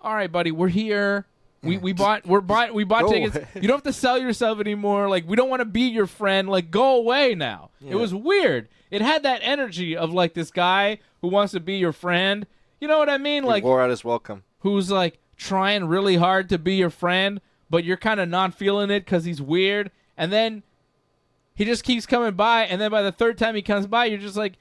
all right, buddy, we're here. We bought tickets. Away. You don't have to sell yourself anymore. Like, we don't want to be your friend. Like, go away now. Yeah. It was weird. It had that energy of like this guy who wants to be your friend. You know what I mean? Like, he wore out his welcome. Who's like trying really hard to be your friend, but you're kind of not feeling it because he's weird. And then he just keeps coming by. And then by the third time he comes by, you're just like,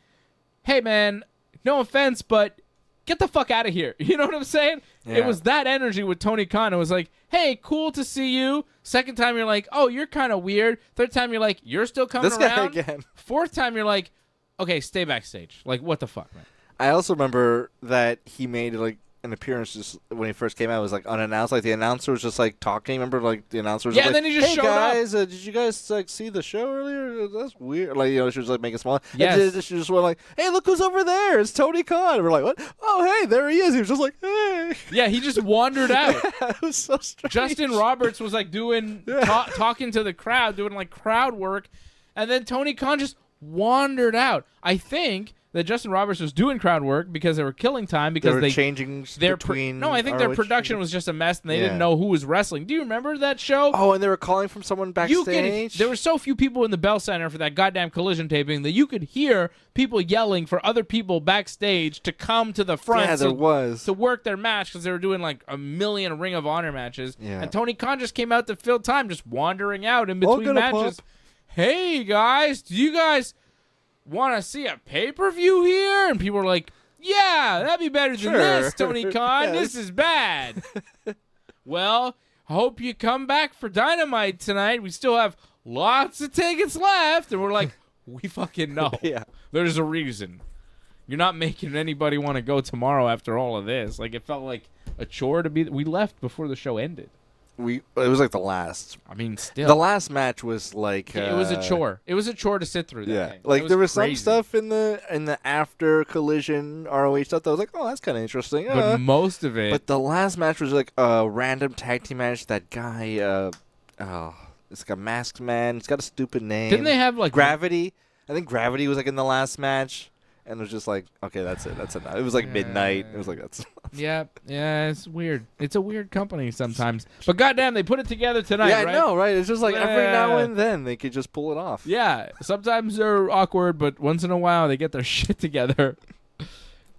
hey, man, no offense, but get the fuck out of here. You know what I'm saying? Yeah. It was that energy with Tony Khan. It was like, hey, cool to see you. Second time, you're like, oh, you're kind of weird. Third time, you're like, you're still coming This around. guy again. Fourth time, you're like, okay, stay backstage. Like, what the fuck, man? I also remember that he made like an appearance just when he first came out. It was like unannounced. Like the announcer was just like talking. Remember, like the announcer was Yeah, like, and then he just hey showed up. guys, did you guys like see the show earlier? That's weird. Like, you know, she was like making small. Yes. And she just went like, hey, look who's over there. It's Tony Khan. And we're like, what? Oh, hey, there he is. He was just like, hey. Yeah, he just wandered out. It was so strange. Justin Roberts was like doing talking to the crowd, doing like crowd work, and then Tony Khan just wandered out. I think that Justin Roberts was doing crowd work because they were killing time because they were changing between. I think their ROH production was just a mess and they didn't know who was wrestling. Do you remember that show? Oh, and they were calling from someone backstage. There were so few people in the Bell Center for that goddamn Collision taping that you could hear people yelling for other people backstage to come to the front. Yeah, there was. To work their match because they were doing like a million Ring of Honor matches. Yeah. And Tony Khan just came out to fill time, just wandering out in between matches. Pop. Hey guys, do you guys want to see a pay-per-view here? And people were like, yeah, that'd be better than this, Tony Khan. This is bad. Well, hope you come back for Dynamite tonight. We still have lots of tickets left. And we're like, we fucking know. Yeah. There's a reason. You're not making anybody want to go tomorrow after all of this. Like, it felt like a chore to be. We left before the show ended. It was like the last. I mean, still. The last match was like. It was a chore. It was a chore to sit through that. Yeah, thing. like there was crazy. some stuff in the after Collision ROH stuff that was like, oh, that's kind of interesting. But most of it. But the last match was like a random tag team match. That guy, it's like a masked man. He's got a stupid name. Didn't they have like Gravity? I think Gravity was like in the last match. And it was just like, okay, that's it. That's enough. It was like midnight. It was like, that's enough. Yeah, it's weird. It's a weird company sometimes. But goddamn, they put it together tonight, Yeah, right? I know, right? It's just like every now and then they could just pull it off. Yeah, sometimes they're awkward, but once in a while they get their shit together.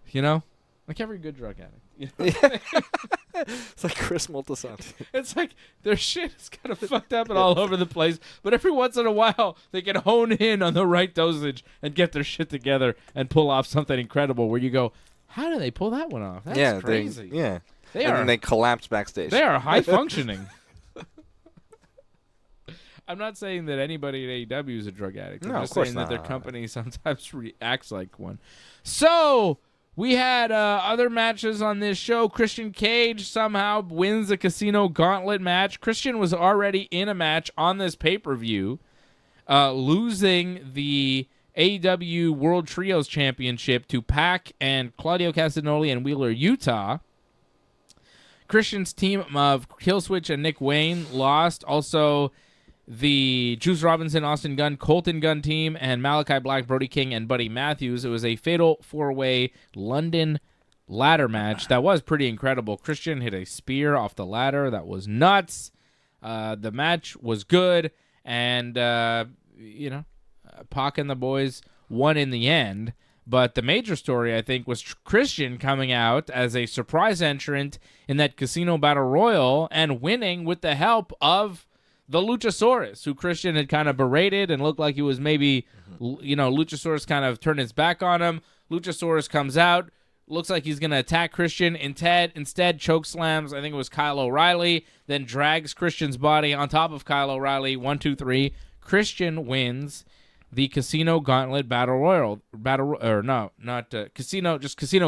You know? Like every good drug addict. You know? It's like Chris Moltisanti. It's like their shit is kind of fucked up and all over the place, but every once in a while they can hone in on the right dosage and get their shit together and pull off something incredible where you go, how do they pull that one off? That's crazy. Then they collapse backstage. They are high functioning. I'm not saying that anybody at AEW is a drug addict. I'm just saying that their company sometimes acts like one. So we had other matches on this show. Christian Cage somehow wins the Casino Gauntlet match. Christian was already in a match on this pay-per-view, losing the AEW World Trios Championship to Pac and Claudio Castagnoli and Wheeler Utah. Christian's team of Killswitch and Nick Wayne lost. Also, the Juice Robinson, Austin Gunn, Colton Gunn team, and Malachi Black, Brody King, and Buddy Matthews. It was a fatal four-way London ladder match that was pretty incredible. Christian hit a spear off the ladder. That was nuts. The match was good, and, Pac and the boys won in the end. But the major story, I think, was Christian coming out as a surprise entrant in that Casino Battle Royal and winning with the help of the Luchasaurus, who Christian had kind of berated and looked like he was maybe, Luchasaurus kind of turned his back on him. Luchasaurus comes out, looks like he's going to attack Christian. Instead, choke slams, I think it was Kyle O'Reilly, then drags Christian's body on top of Kyle O'Reilly. 1, 2, 3. Christian wins the Casino Gauntlet Battle Royal. Casino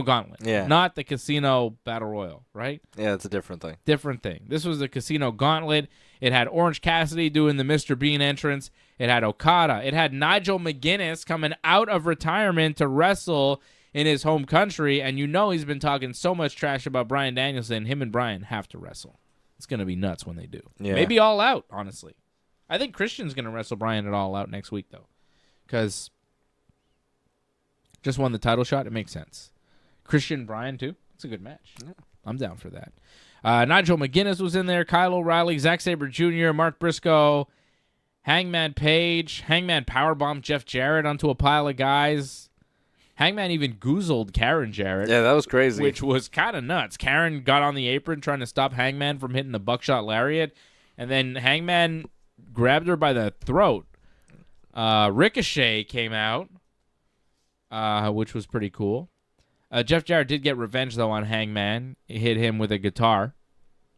Gauntlet. Yeah. Not the Casino Battle Royal, right? Yeah, it's a different thing. Different thing. This was the Casino Gauntlet. It had Orange Cassidy doing the Mr. Bean entrance. It had Okada. It had Nigel McGuinness coming out of retirement to wrestle in his home country, and he's been talking so much trash about Bryan Danielson. Him and Bryan have to wrestle. It's going to be nuts when they do. Yeah. Maybe All Out, honestly. I think Christian's going to wrestle Bryan at All Out next week, though. Because just won the title shot. It makes sense. Christian Bryan, too. It's a good match. Yeah. I'm down for that. Nigel McGuinness was in there. Kyle O'Reilly, Zack Sabre Jr., Mark Briscoe, Hangman Page. Hangman powerbombed Jeff Jarrett onto a pile of guys. Hangman even goozled Karen Jarrett. Yeah, that was crazy. Which was kind of nuts. Karen got on the apron trying to stop Hangman from hitting the buckshot lariat. And then Hangman grabbed her by the throat. Ricochet came out, which was pretty cool. Jeff Jarrett did get revenge, though, on Hangman. He hit him with a guitar.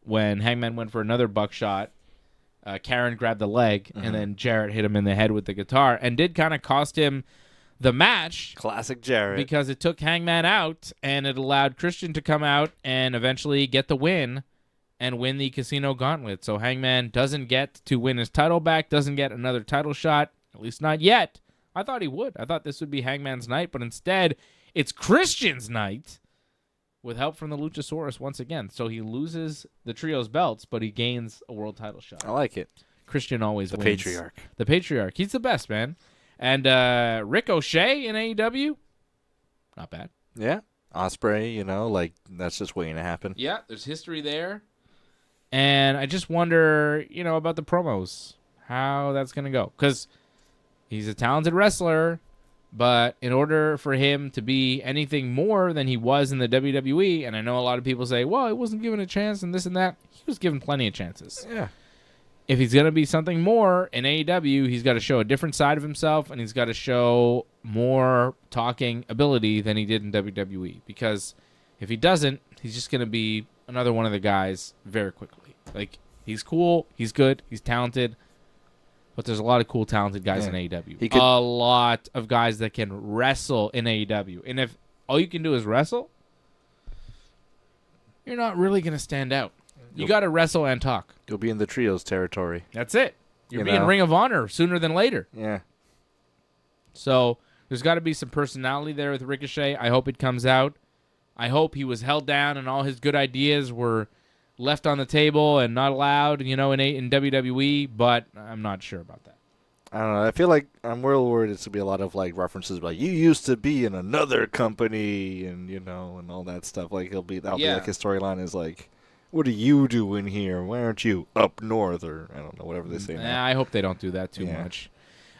When Hangman went for another buckshot, Karen grabbed the leg, and then Jarrett hit him in the head with the guitar, and did kind of cost him the match. Classic Jarrett. Because it took Hangman out, and it allowed Christian to come out and eventually get the win and win the Casino Gauntlet. So Hangman doesn't get to win his title back, doesn't get another title shot, at least not yet. I thought he would. I thought this would be Hangman's night, but instead, it's Christian's night with help from the Luchasaurus once again. So he loses the trio's belts, but he gains a world title shot. I like it. Christian always wins. The Patriarch. The Patriarch. He's the best, man. And Ricochet in AEW, not bad. Yeah. Ospreay, like that's just waiting to happen. Yeah, there's history there. And I just wonder, about the promos, how that's going to go. Because he's a talented wrestler, but in order for him to be anything more than he was in the WWE, and I know a lot of people say, well, he wasn't given a chance and this and that. He was given plenty of chances. Yeah. If he's going to be something more in AEW, he's got to show a different side of himself, and he's got to show more talking ability than he did in WWE. Because if he doesn't, he's just going to be another one of the guys very quickly. Like, he's cool, he's good, he's talented, but there's a lot of cool, talented guys in AEW. A lot of guys that can wrestle in AEW. And if all you can do is wrestle, you're not really going to stand out. You got to wrestle and talk. You'll be in the trios territory. That's it. You're being Ring of Honor sooner than later. Yeah. So there's got to be some personality there with Ricochet. I hope it comes out. I hope he was held down and all his good ideas were left on the table and not allowed, in WWE, but I'm not sure about that. I don't know. I feel like I'm real worried it's going to be a lot of like references like you used to be in another company and and all that stuff. Like that'll be like his storyline is like, what are you doing here? Why aren't you up north or I don't know, whatever they say now. I hope they don't do that too much.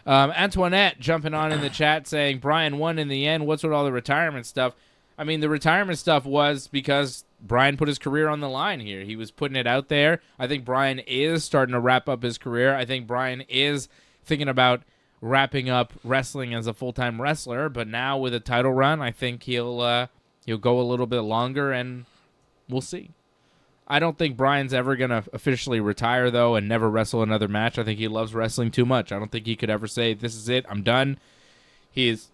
Antoinette jumping on in the chat saying Bryan won in the end. What's with all the retirement stuff? I mean, the retirement stuff was because Bryan put his career on the line here. He was putting it out there. I think Bryan is starting to wrap up his career. I think Bryan is thinking about wrapping up wrestling as a full-time wrestler. But now with a title run, I think he'll go a little bit longer, and we'll see. I don't think Bryan's ever going to officially retire, though, and never wrestle another match. I think he loves wrestling too much. I don't think he could ever say, this is it, I'm done. His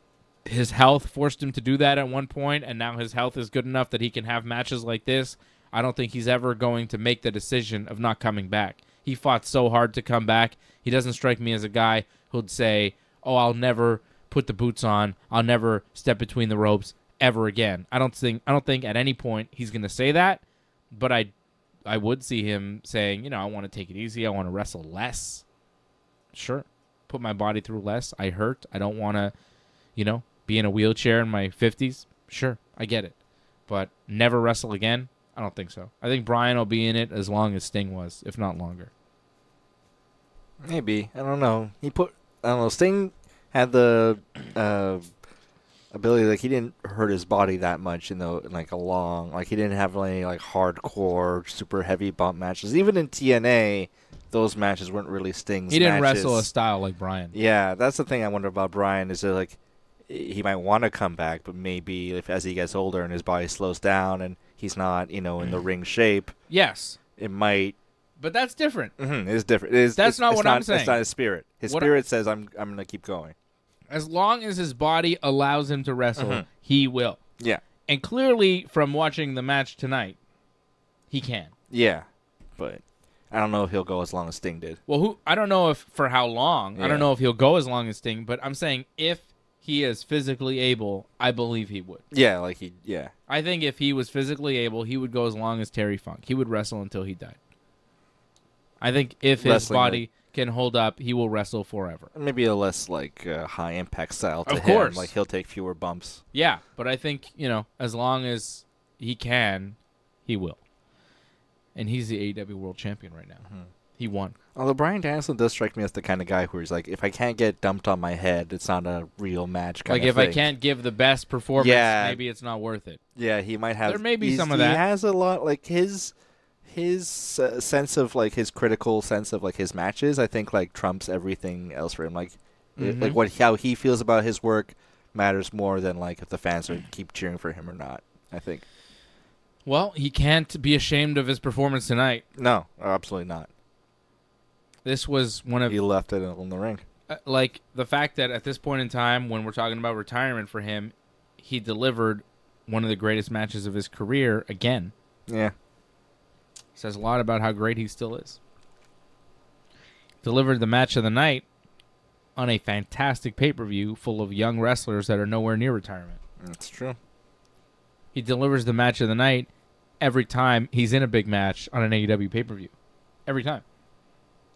health forced him to do that at one point, and now his health is good enough that he can have matches like this. I don't think he's ever going to make the decision of not coming back. He fought so hard to come back. He doesn't strike me as a guy who'd say, oh, I'll never put the boots on. I'll never step between the ropes ever again. I don't think at any point he's going to say that, but I would see him saying, I want to take it easy. I want to wrestle less. Sure. Put my body through less. I hurt. I don't want to, be in a wheelchair in my 50s. Sure. I get it. But never wrestle again? I don't think so. I think Bryan will be in it as long as Sting was, if not longer. Maybe. I don't know. Sting had the ability, like he didn't hurt his body that much, he didn't have any like hardcore, super heavy bump matches. Even in TNA, those matches weren't really Sting's He didn't matches. wrestle a style like Bryan. Yeah, that's the thing I wonder about Bryan is that like he might want to come back, but maybe if as he gets older and his body slows down and he's not, in the ring shape. Yes. It might. But that's different. Mm-hmm, it's different. That's not what I'm saying. It's not his spirit. His spirit says, I'm going to keep going. As long as his body allows him to wrestle, he will. Yeah. And clearly, from watching the match tonight, he can. Yeah. But I don't know if he'll go as long as Sting did. Well, I don't know for how long. Yeah. I don't know if he'll go as long as Sting, but I'm saying if he is physically able, I believe he would. Yeah, I think if he was physically able, he would go as long as Terry Funk. He would wrestle until he died. I think if his Wrestling body can hold up, he will wrestle forever. Maybe a less like high impact style to Of him. course. Like he'll take fewer bumps. Yeah, but I think, as long as he can, he will. And he's the AEW World Champion right now. Mm-hmm. He won. Although Bryan Danielson does strike me as the kind of guy who is like, if I can't get dumped on my head, it's not a real match kind of thing. Like, if I can't give the best performance, maybe it's not worth it. Yeah, he might have. There may be some of that. He has a lot, like, his sense of, like, his critical sense of, like, his matches, I think, like, trumps everything else for him. Like, how he feels about his work matters more than, like, if the fans keep cheering for him or not, I think. Well, he can't be ashamed of his performance tonight. No, absolutely not. This was one of... He left it in the ring. Like, the fact that at this point in time, when we're talking about retirement for him, he delivered one of the greatest matches of his career again. Yeah. Says a lot about how great he still is. Delivered the match of the night on a fantastic pay-per-view full of young wrestlers that are nowhere near retirement. That's true. He delivers the match of the night every time he's in a big match on an AEW pay-per-view. Every time.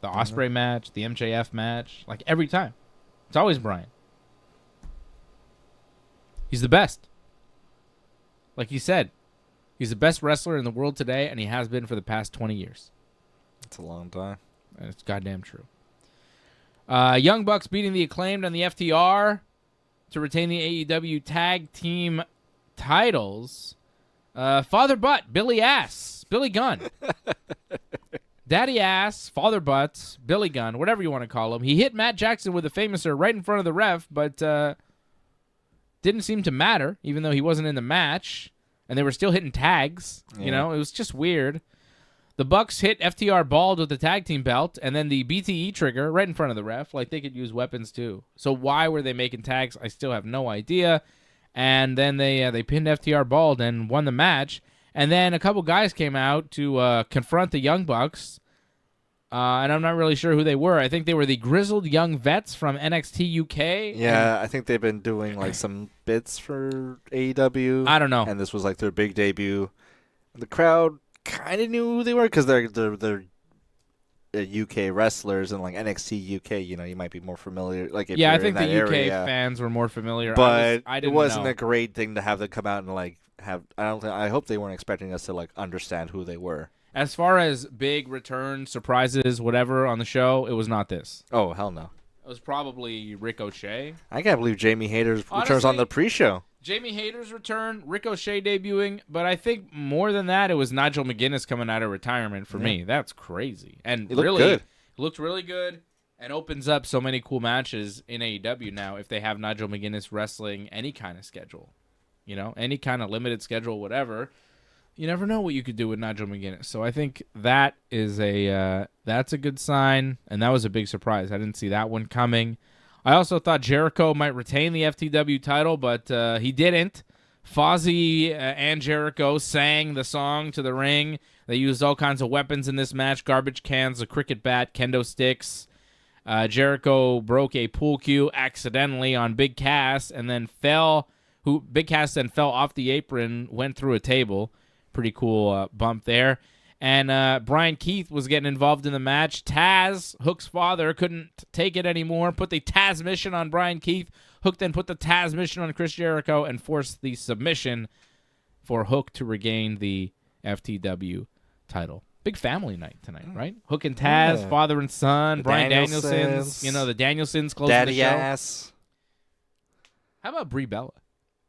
The Ospreay match, the MJF match, like every time. It's always Bryan. He's the best. Like he said, he's the best wrestler in the world today, and he has been for the past 20 years. That's a long time. And it's goddamn true. Young Bucks beating the Acclaimed and the FTR to retain the AEW Tag Team titles. Father Butt, Billy Ass, Billy Gunn. Daddy Ass, Father Butts, Billy Gunn, whatever you want to call him. He hit Matt Jackson with a famouser right in front of the ref, but didn't seem to matter, even though he wasn't in the match. And they were still hitting tags. Yeah. It was just weird. The Bucks hit FTR bald with the tag team belt, and then the BTE trigger right in front of the ref. Like, they could use weapons, too. So why were they making tags? I still have no idea. And then they pinned FTR bald and won the match. And then a couple guys came out to confront the Young Bucks. And I'm not really sure who they were. I think they were the grizzled young vets from NXT UK. Yeah, I think they've been doing like some bits for AEW. I don't know. And this was like their big debut. The crowd kind of knew who they were because they're UK wrestlers, and like NXT UK, you might be more familiar. Like, if I you're think in the that UK area. fans were more familiar. But I it didn't wasn't know. a great thing to have them come out and like have. I hope they weren't expecting us to like understand who they were. As far as big return surprises, whatever on the show, it was not this. Oh, hell no. It was probably Ricochet. I can't believe Jamie Hayter's returns on the pre-show. Jamie Hayter's return, Ricochet debuting, but I think more than that, it was Nigel McGuinness coming out of retirement for me. That's crazy. And He looked good. Looked really good and opens up so many cool matches in AEW now if they have Nigel McGuinness wrestling any kind of schedule. Any kind of limited schedule, whatever. You never know what you could do with Nigel McGuinness. So I think that is that's a good sign, and that was a big surprise. I didn't see that one coming. I also thought Jericho might retain the FTW title, but he didn't. Fozzy and Jericho sang the song to the ring. They used all kinds of weapons in this match: garbage cans, a cricket bat, kendo sticks. Jericho broke a pool cue accidentally on Big Cass, and then Big Cass then fell off the apron, went through a table. Pretty cool bump there. And Brian Keith was getting involved in the match. Taz, Hook's father, couldn't take it anymore. Put the Taz mission on Brian Keith. Hook then put the Taz mission on Chris Jericho and forced the submission for Hook to regain the FTW title. Big family night tonight, right? Hook and Taz, father and son. The Brian Danielsons. Danielson's. The Danielsons closing Daddy the show. Ass. How about Brie Bella?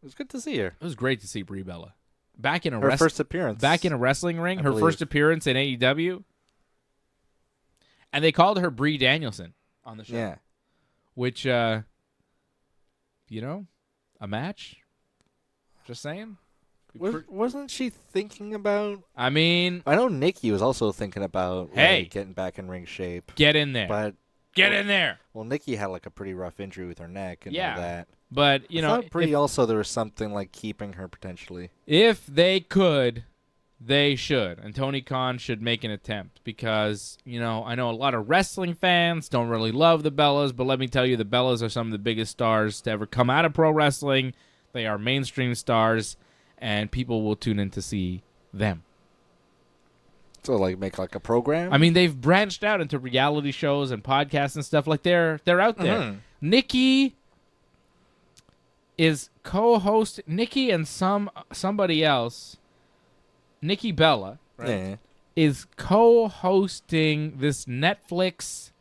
It was good to see her. It was great to see Brie Bella. Back in a first appearance. Back in a wrestling ring. I Her believe. first appearance in AEW. And they called her Brie Danielson on the show. Yeah. Which, a match? Just saying. Wasn't she thinking about... I mean... I know Nikki was also thinking about getting back in ring shape. Get in there. But Get in there. Well, Nikki had like a pretty rough injury with her neck and all that. But, I thought Brie also there was something like keeping her potentially. If they could, they should. And Tony Khan should make an attempt because, I know a lot of wrestling fans don't really love the Bellas, but let me tell you, the Bellas are some of the biggest stars to ever come out of pro wrestling. They are mainstream stars, and people will tune in to see them. So like make like a program. I mean, they've branched out into reality shows and podcasts and stuff. Like they're out there. Mhm. Nikki is co-host. Nikki and somebody else. Nikki Bella, right, Yeah. is co-hosting this Netflix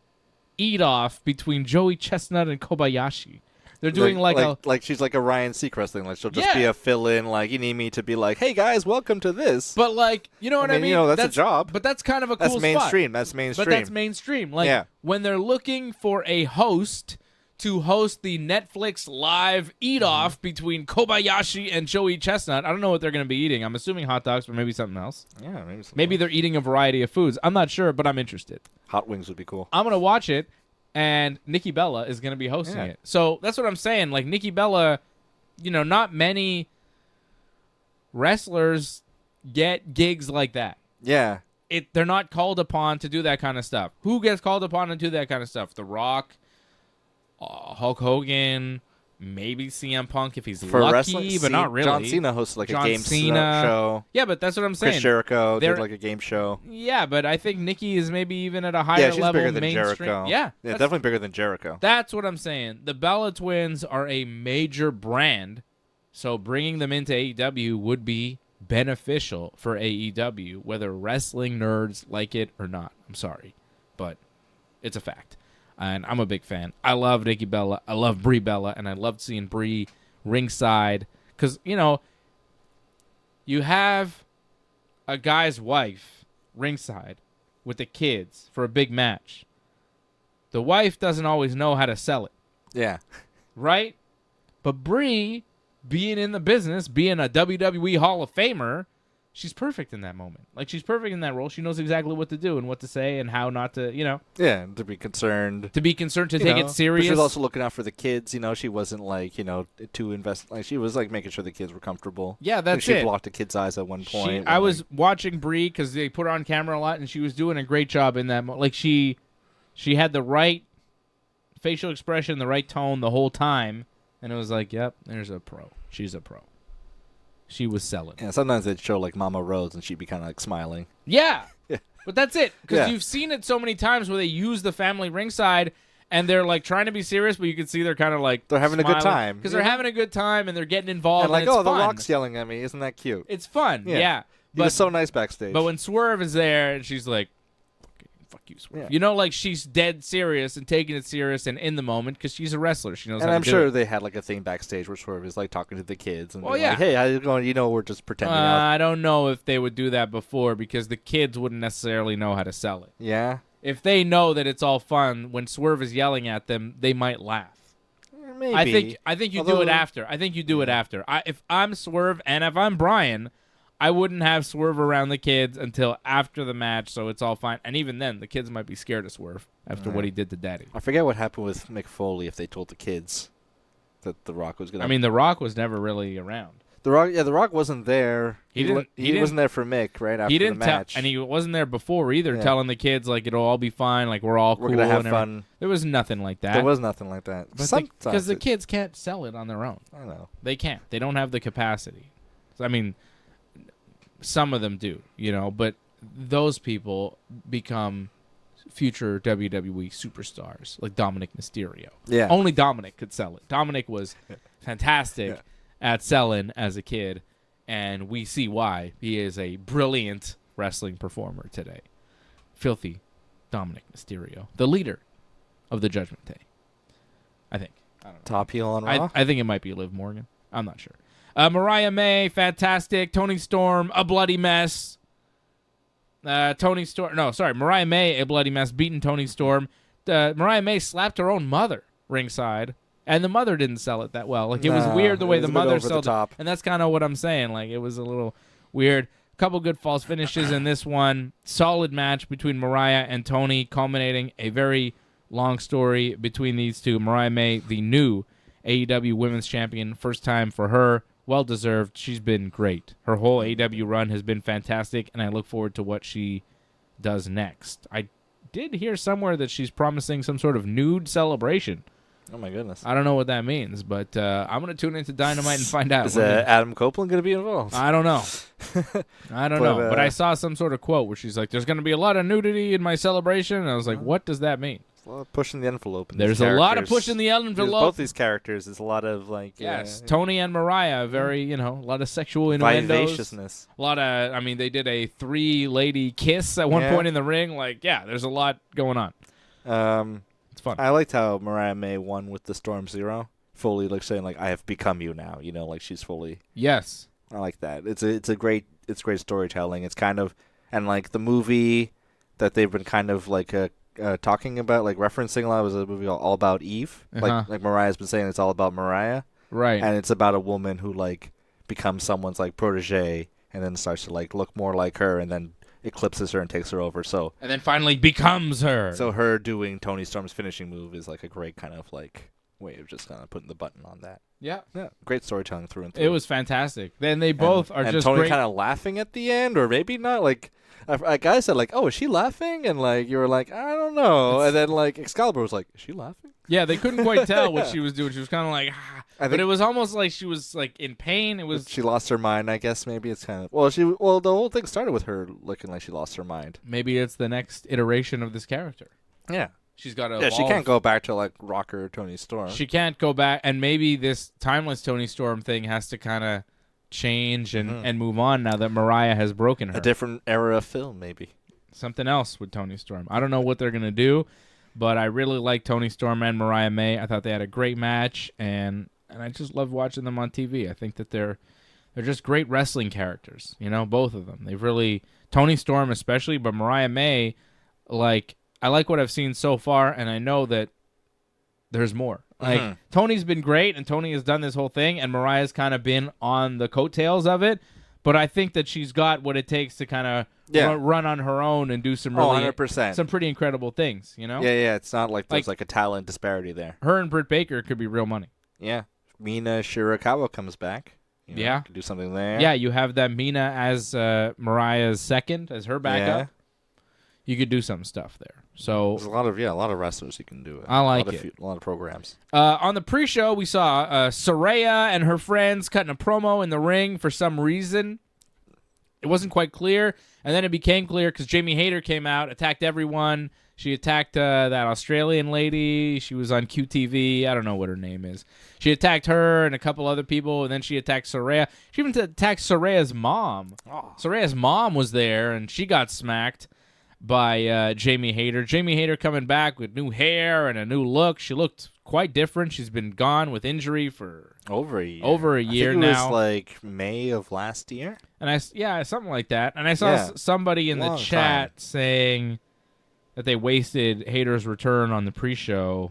eat-off between Joey Chestnut and Kobayashi. They're doing like she's like a Ryan Seacrest thing. Like she'll just be a fill-in. Like you need me to be like, hey guys, welcome to this. But like, you know what I mean? You know, that's a job. But that's kind of a cool That's mainstream. spot. That's mainstream. But that's mainstream. Like when they're looking for a host to host the Netflix live eat-off between Kobayashi and Joey Chestnut. I don't know what they're going to be eating. I'm assuming hot dogs, but maybe something else. Yeah, maybe they're eating a variety of foods. I'm not sure, but I'm interested. Hot wings would be cool. I'm going to watch it, and Nikki Bella is going to be hosting it. So that's what I'm saying. Like, Nikki Bella, you know, not many wrestlers get gigs like that. Yeah. They're not called upon to do that kind of stuff. Who gets called upon to do that kind of stuff? The Rock, Hulk Hogan, maybe CM Punk if he's lucky, wrestling, but not really. John Cena hosted like John a game Cena. show. Yeah, but that's what I'm saying. Chris Jericho did like a game show. Yeah, but I think Nikki is maybe even at a higher she's level. bigger than mainstream. Jericho. Yeah, definitely bigger than Jericho. That's what I'm saying. The Bella Twins are a major brand, so bringing them into AEW would be beneficial for AEW, whether wrestling nerds like it or not. I'm sorry, but it's a fact. And I'm a big fan. I love Nikki Bella. I love Brie Bella. And I loved seeing Brie ringside. Because, you know, you have a guy's wife ringside with the kids for a big match. The wife doesn't always know how to sell it. Yeah. Right? But Brie, being in the business, being a WWE Hall of Famer, she's perfect in that moment. Like, she's perfect in that role. She knows exactly what to do and what to say and how not to, you know. Yeah, to be concerned. To take it serious. But she was also looking out for the kids. You know, she wasn't, like, you know, too invested. Like, she was, like, making sure the kids were comfortable. Yeah, that's it. it. She blocked the kids' eyes at one point. I was watching Brie because they put her on camera a lot, and she was doing a great job in that. Like, she had the right facial expression, the right tone the whole time, and it was like, yep, there's a pro. She's a pro. She was selling. Yeah, sometimes they'd show like Mama Rose and she'd be kind of like smiling. Yeah. But that's it. Because you've seen it so many times where they use the family ringside and they're like trying to be serious, but you can see they're kind of like they're having a good time. Because they're having a good time and they're getting involved. And like, and it's the fun. Rock's yelling at me. Isn't that cute? It's fun. Yeah. He was so nice backstage. But when Swerve is there and she's like, fuck you, Swerve. Yeah. You know, like she's dead serious and taking it serious and in the moment because she's a wrestler. She knows how to do it. And I'm sure they had like a thing backstage where Swerve is like talking to the kids and like, hey, how's it going? You know, we're just pretending. I don't know if they would do that before because the kids wouldn't necessarily know how to sell it. Yeah. If they know that it's all fun, when Swerve is yelling at them, they might laugh. Maybe. I think you do it after. If I'm Swerve and if I'm Brian, I wouldn't have Swerve around the kids until after the match, so it's all fine. And even then, the kids might be scared of Swerve after what he did to Daddy. I forget what happened with Mick Foley if they told the kids that The Rock was going to... I mean, The Rock was never really around. The Rock wasn't there. He wasn't there for Mick right after the match. And he wasn't there before either, telling the kids, like, it'll all be fine, like, we're all cool. We're going to have fun. There was nothing like that. There was nothing like that. Because the kids can't sell it on their own. I know. They can't. They don't have the capacity. So, I mean... Some of them do, you know, but those people become future WWE superstars, like Dominic Mysterio. Yeah. Only Dominic could sell it. Dominic was fantastic at selling as a kid, and we see why. He is a brilliant wrestling performer today. Filthy Dominic Mysterio, the leader of the Judgment Day, I think. I don't know. Top heel on Raw? I think it might be Liv Morgan. I'm not sure. Mariah May, fantastic. Toni Storm, a bloody mess. Mariah May, a bloody mess, beating Toni Storm. Mariah May slapped her own mother ringside, and the mother didn't sell it that well. Like, it was weird the way the mother sold it. And that's kind of what I'm saying. Like, it was a little weird. Couple good false finishes in this one. Solid match between Mariah and Toni, culminating a very long story between these two. Mariah May, the new AEW Women's Champion, first time for her. Well-deserved. She's been great. Her whole AEW run has been fantastic, and I look forward to what she does next. I did hear somewhere that she's promising some sort of nude celebration Oh my goodness. I don't know what that means, but I'm gonna tune into Dynamite and find out. Is Adam Copeland gonna be involved? I don't know. I don't know. But I saw some sort of quote where she's like, "There's gonna be a lot of nudity in my celebration," and I was like, "What does that mean?" A lot of pushing the envelope. There's a lot of pushing the envelope. Both these characters, there's a lot of like. Yes, Tony and Mariah, very a lot of sexual innuendos. Vivaciousness. A lot of. I mean, they did a 3-lady kiss at one point in the ring. Like, yeah, there's a lot going on. It's fun. I liked how Mariah May won with the Storm Zero, fully like saying like I have become you now. Like she's fully. Yes. I like that. It's great storytelling. It's kind of and like the movie that they've been kind of like talking about, like referencing a lot, was a movie All About Eve. Like Mariah's been saying, it's all about Mariah, right? And it's about a woman who like becomes someone's like protege, and then starts to like look more like her, and then eclipses her and takes her over. So and then finally becomes her. So her doing Toni Storm's finishing move is like a great kind of like way of just kind of putting the button on that. Yeah. Great storytelling through and through. It was fantastic. Then they both are and just Tony great. kind of laughing at the end, or maybe not. Like a guy said, like, "Oh, is she laughing?" And like you were like, "I don't know." And then like Excalibur was like, "Is she laughing?" Yeah, they couldn't quite tell what she was doing. She was kind of like, but it was almost like she was like in pain. It was. She lost her mind, I guess. Maybe it's kind of well, the whole thing started with her looking like she lost her mind. Maybe it's the next iteration of this character. Yeah. She's got to evolve. She can't go back to like rocker Toni Storm. She can't go back, and maybe this timeless Toni Storm thing has to kind of change and move on now that Mariah has broken her. A different era of film, maybe. Something else with Toni Storm. I don't know what they're gonna do, but I really like Toni Storm and Mariah May. I thought they had a great match, and I just love watching them on TV. I think that they're just great wrestling characters. Both of them. They've really Toni Storm especially, but Mariah May, like. I like what I've seen so far, and I know that there's more. Like Tony's been great, and Tony has done this whole thing, and Mariah's kind of been on the coattails of it. But I think that she's got what it takes to kind of run on her own and do some really 100%. Some pretty incredible things. Yeah. It's not like there's like a talent disparity there. Her and Britt Baker could be real money. Yeah, Mina Shirakawa comes back. Could do something there. Yeah, you have that Mina as Mariah's second, as her backup. Yeah. You could do some stuff there. So there's a lot of wrestlers you can do it. I like it. A lot of programs. On the pre-show, we saw Saraya and her friends cutting a promo in the ring for some reason. It wasn't quite clear, and then it became clear because Jamie Hayter came out, attacked everyone. She attacked that Australian lady. She was on QTV. I don't know what her name is. She attacked her and a couple other people, and then she attacked Saraya. She even attacked Soraya's mom. Oh. Soraya's mom was there, and she got smacked by Jamie Hayter. Jamie Hayter coming back with new hair and a new look. She looked quite different. She's been gone with injury for over a year. I think it now. Was like May of last year. And something like that. And I saw somebody in the chat saying that they wasted Hayter's return on the pre-show.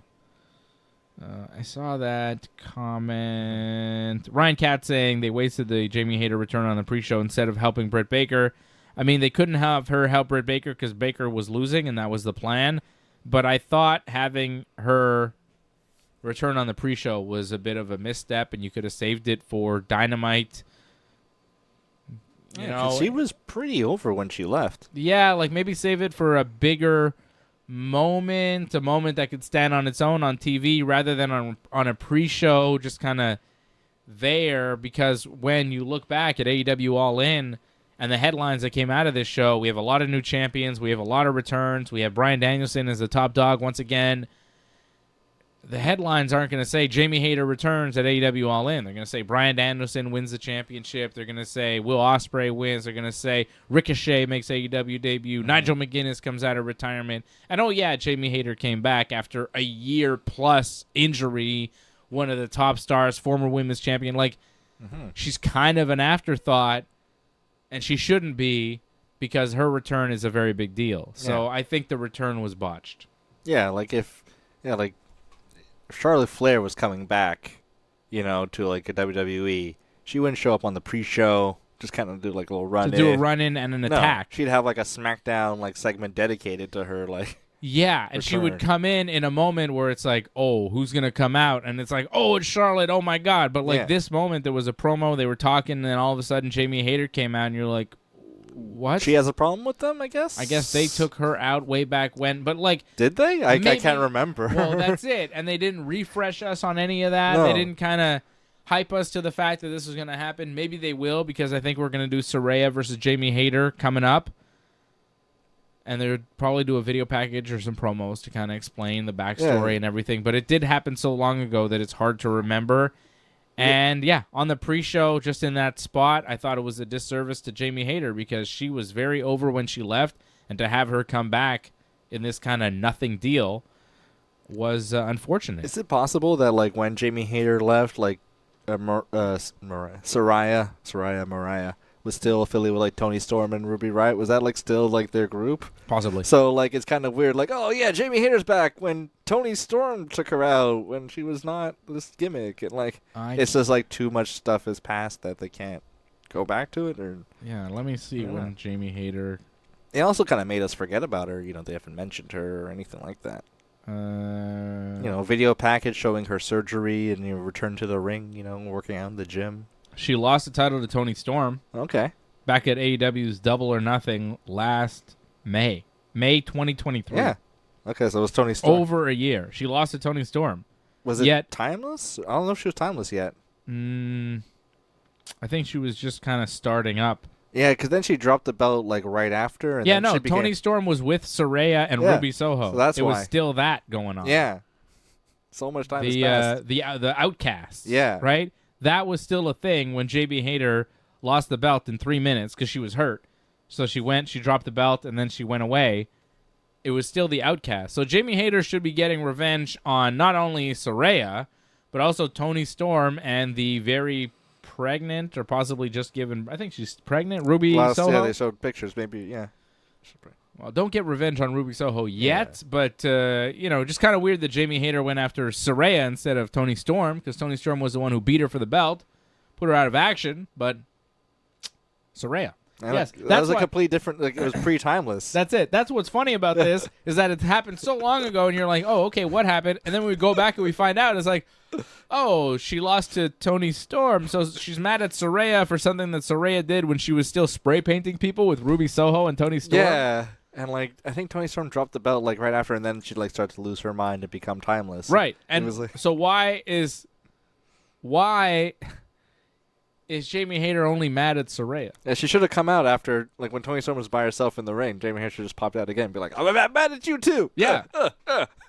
I saw that comment. Ryan Katz saying they wasted the Jamie Hayter return on the pre-show instead of helping Britt Baker. I mean, they couldn't have her help Britt Baker because Baker was losing, and that was the plan. But I thought having her return on the pre-show was a bit of a misstep, and you could have saved it for Dynamite. She was pretty over when she left. Yeah, like maybe save it for a bigger moment, a moment that could stand on its own on TV rather than on a pre-show, just kind of there. Because when you look back at AEW All In, and the headlines that came out of this show, we have a lot of new champions. We have a lot of returns. We have Bryan Danielson as the top dog once again. The headlines aren't going to say Jamie Hayter returns at AEW All In. They're going to say Bryan Danielson wins the championship. They're going to say Will Ospreay wins. They're going to say Ricochet makes AEW debut. Nigel McGuinness comes out of retirement. And, Jamie Hayter came back after a year-plus injury. One of the top stars, former women's champion. She's kind of an afterthought. And she shouldn't be because her return is a very big deal. So I think the return was botched. Yeah, like if Charlotte Flair was coming back, to like a WWE, she wouldn't show up on the pre-show, just kind of do like a little run-in. Do a run-in and an attack. She'd have like a SmackDown like segment dedicated to her Yeah, and she would come in a moment where it's like, oh, who's going to come out? And it's like, oh, it's Charlotte, oh my God. But this moment, there was a promo, they were talking, and then all of a sudden Jamie Hayter came out, and you're like, What? She has a problem with them, I guess? I guess they took her out way back when, but like... Did they? I can't remember. Well, that's it. And they didn't refresh us on any of that. No. They didn't kind of hype us to the fact that this was going to happen. Maybe they will, because I think we're going to do Saraya versus Jamie Hayter coming up. And they'll probably do a video package or some promos to kind of explain the backstory and everything. But it did happen so long ago that it's hard to remember. And, on the pre-show, just in that spot, I thought it was a disservice to Jamie Hayter because she was very over when she left. And to have her come back in this kind of nothing deal was unfortunate. Is it possible that, like, when Jamie Hayter left, like, Mariah was still affiliated with, like, Tony Storm and Ruby Riott? Was that, like, still, like, their group? Possibly. So, like, it's kind of weird. Like, oh, yeah, Jamie Hayter's back when Tony Storm took her out when she was not this gimmick. And, like, it's just, like, too much stuff has passed that they can't go back to it. Or yeah, let me see when Jamie Hayter... It also kind of made us forget about her. You know, they haven't mentioned her or anything like that. Video package showing her surgery and return to the ring, working out in the gym. She lost the title to Tony Storm. Okay. Back at AEW's Double or Nothing last May 2023. Yeah. Okay, so it was Tony Storm. Over a year. She lost to Tony Storm. Was it timeless? I don't know if she was timeless yet. I think she was just kind of starting up. Yeah, because then she dropped the belt like right after. And then Tony Storm was with Saraya and Ruby Soho. So that's why. It was still that going on. Yeah. So much time has passed. The Outcasts. Yeah. Right? That was still a thing when Jamie Hayter lost the belt in 3 minutes because she was hurt. So she dropped the belt, and then she went away. It was still the Outcast. So Jamie Hayter should be getting revenge on not only Saraya, but also Tony Storm and the very pregnant, or possibly just given, I think she's pregnant, Ruby Soho. Yeah, they showed pictures. Maybe, yeah. Well, don't get revenge on Ruby Soho yet, but, just kind of weird that Jamie Hayter went after Saraya instead of Tony Storm, because Tony Storm was the one who beat her for the belt, put her out of action, but Saraya. Yes, that was a complete different, like, it was pre-timeless. That's it. That's what's funny about this, is that it happened so long ago, and you're like, oh, okay, what happened? And then we go back and we find out, it's like, oh, she lost to Tony Storm, so she's mad at Saraya for something that Saraya did when she was still spray painting people with Ruby Soho and Tony Storm. Yeah, and, like, I think Tony Storm dropped the belt, like, right after, and then she'd, like, start to lose her mind and become timeless. Right, and so why is Jamie Hayter only mad at Saraya? Yeah, she should have come out after, like, when Tony Storm was by herself in the ring. Jamie Hayter should just popped out again and be like, I'm mad at you too. Yeah.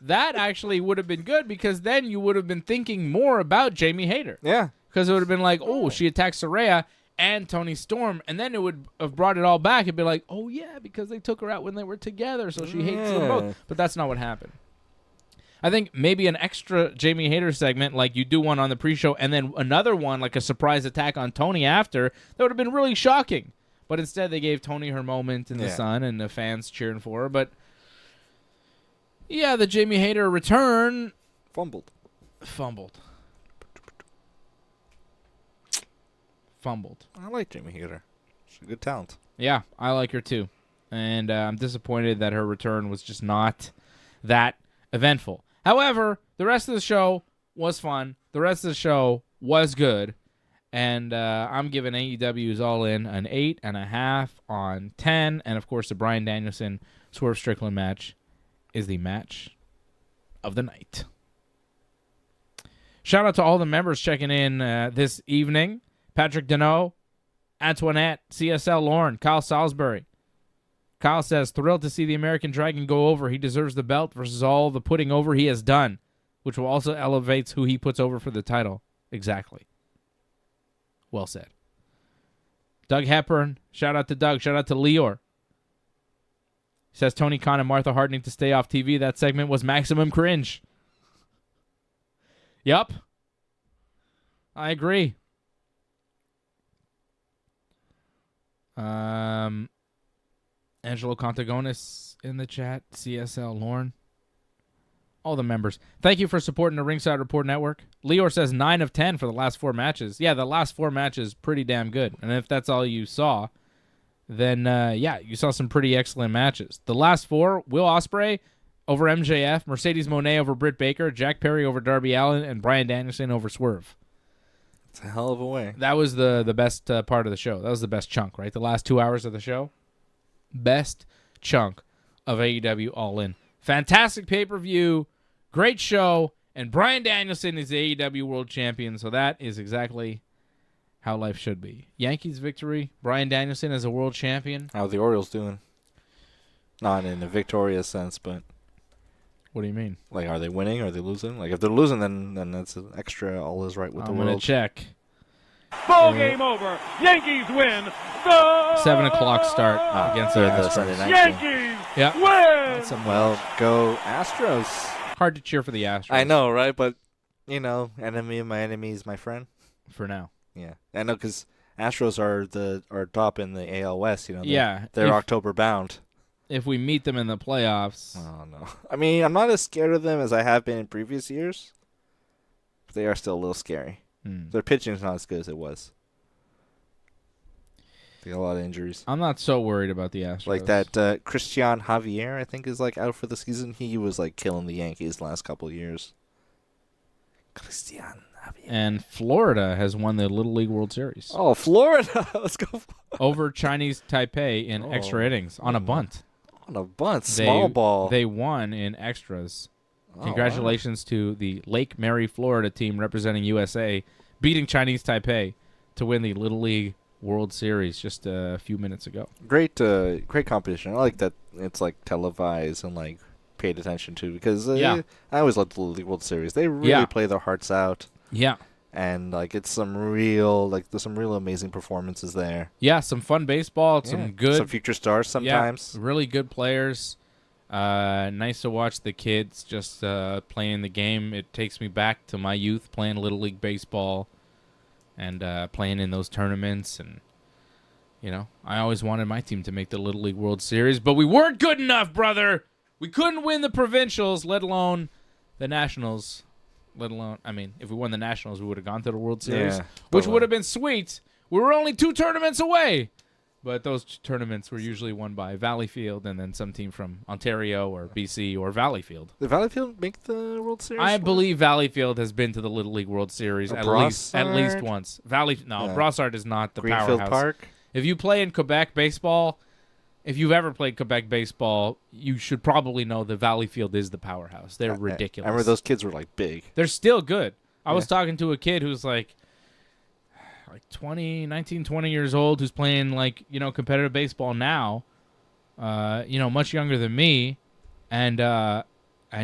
That actually would have been good, because then you would have been thinking more about Jamie Hayter. Yeah. Because it would have been like, oh, she attacked Saraya and Tony Storm, and then it would have brought it all back and be like, oh, yeah, because they took her out when they were together, so she hates them both. But that's not what happened. I think maybe an extra Jamie Hayter segment, like you do one on the pre-show, and then another one, like a surprise attack on Tony after, that would have been really shocking. But instead, they gave Tony her moment in the sun, and the fans cheering for her. But, yeah, the Jamie Hayter return... Fumbled. I like Jamie Hayter. She's a good talent. Yeah, I like her too. And I'm disappointed that her return was just not that eventful. However, the rest of the show was fun. The rest of the show was good. And I'm giving AEW's All In an 8.5 on 10. And, of course, the Bryan Danielson Swerve Strickland match is the match of the night. Shout out to all the members checking in this evening. Patrick Deneau, Antoinette, CSL Lorne, Kyle Salisbury. Kyle says, thrilled to see the American Dragon go over. He deserves the belt versus all the putting over he has done, which will also elevate who he puts over for the title. Exactly. Well said. Doug Hepburn, shout out to Doug. Shout out to Leor. He says, Tony Khan and Martha Hart need to stay off TV. That segment was maximum cringe. Yup. I agree. Angelo Contagonis in the chat. CSL Lorne. All the members. Thank you for supporting the Ringside Report Network. Leor says 9 of 10 for the last 4 matches. Yeah, the last 4 matches pretty damn good. And if that's all you saw, then you saw some pretty excellent matches. The last 4, Will Ospreay over MJF, Mercedes Moné over Britt Baker, Jack Perry over Darby Allin, and Bryan Danielson over Swerve. It's a hell of a way. That was the best part of the show. That was the best chunk, right? The last 2 hours of the show. best chunk of AEW All In. Fantastic pay-per-view, great show, and Bryan Danielson is the AEW World Champion, so that is exactly how life should be. Yankees victory, Bryan Danielson as a world champion. How are the Orioles doing? Not in a victorious sense, but What do you mean? like, are they winning? Are they losing? Like, if they're losing, then that's an extra. All is right with the I'm world. going to check. Ball game over. Yankees win. 7 o'clock start against the the Astros. Sunday night game. Yankees Yeah. win. Well, go Astros. Hard to cheer for the Astros. I know, right? But, enemy of my enemy is my friend. For now. Yeah, I know, because Astros are top in the AL West. Yeah, they're if- October bound. If we meet them in the playoffs, Oh no! I mean, I'm not as scared of them as I have been in previous years. But they are still a little scary. Their pitching is not as good as it was. They got a lot of injuries. I'm not so worried about the Astros. Like that Christian Javier, I think, is like out for the season. He was like killing the Yankees the last couple of years. Christian Javier. And Florida has won the Little League World Series Oh, Florida! Let's go. over Chinese Taipei in extra innings on a bunt. On a bunt, small ball. They won in extras. Oh, Congratulations to the Lake Mary, Florida team representing USA, beating Chinese Taipei to win the Little League World Series just a few minutes ago. Great competition. I like that it's like televised and like paid attention to, because Yeah. I always loved the Little League World Series. They really play their hearts out, Yeah. and like it's there's some real amazing performances there. Yeah, some fun baseball, some good some future stars sometimes. Yeah, really good players. Nice to watch the kids just playing the game. It takes me back to my youth playing Little League Baseball and playing in those tournaments. And, I always wanted my team to make the Little League World Series, but we weren't good enough, brother. We couldn't win the provincials, let alone the nationals. If we won the nationals, we would have gone to the World Series, Yeah, which but, would have been sweet. We were only 2 tournaments away. But those tournaments were usually won by Valleyfield and then some team from Ontario or BC or Valleyfield. Did Valleyfield make the World Series? I believe Valleyfield has been to the Little League World Series at least Brossard? once. Yeah. Brossard is not the Greenfield powerhouse. Park. If you play in Quebec baseball, if you've ever played Quebec baseball, you should probably know that Valleyfield is the powerhouse. They're ridiculous. I remember those kids were like big. They're still good. I was talking to a kid who's like 19, 20 years old, who's playing competitive baseball now, much younger than me. And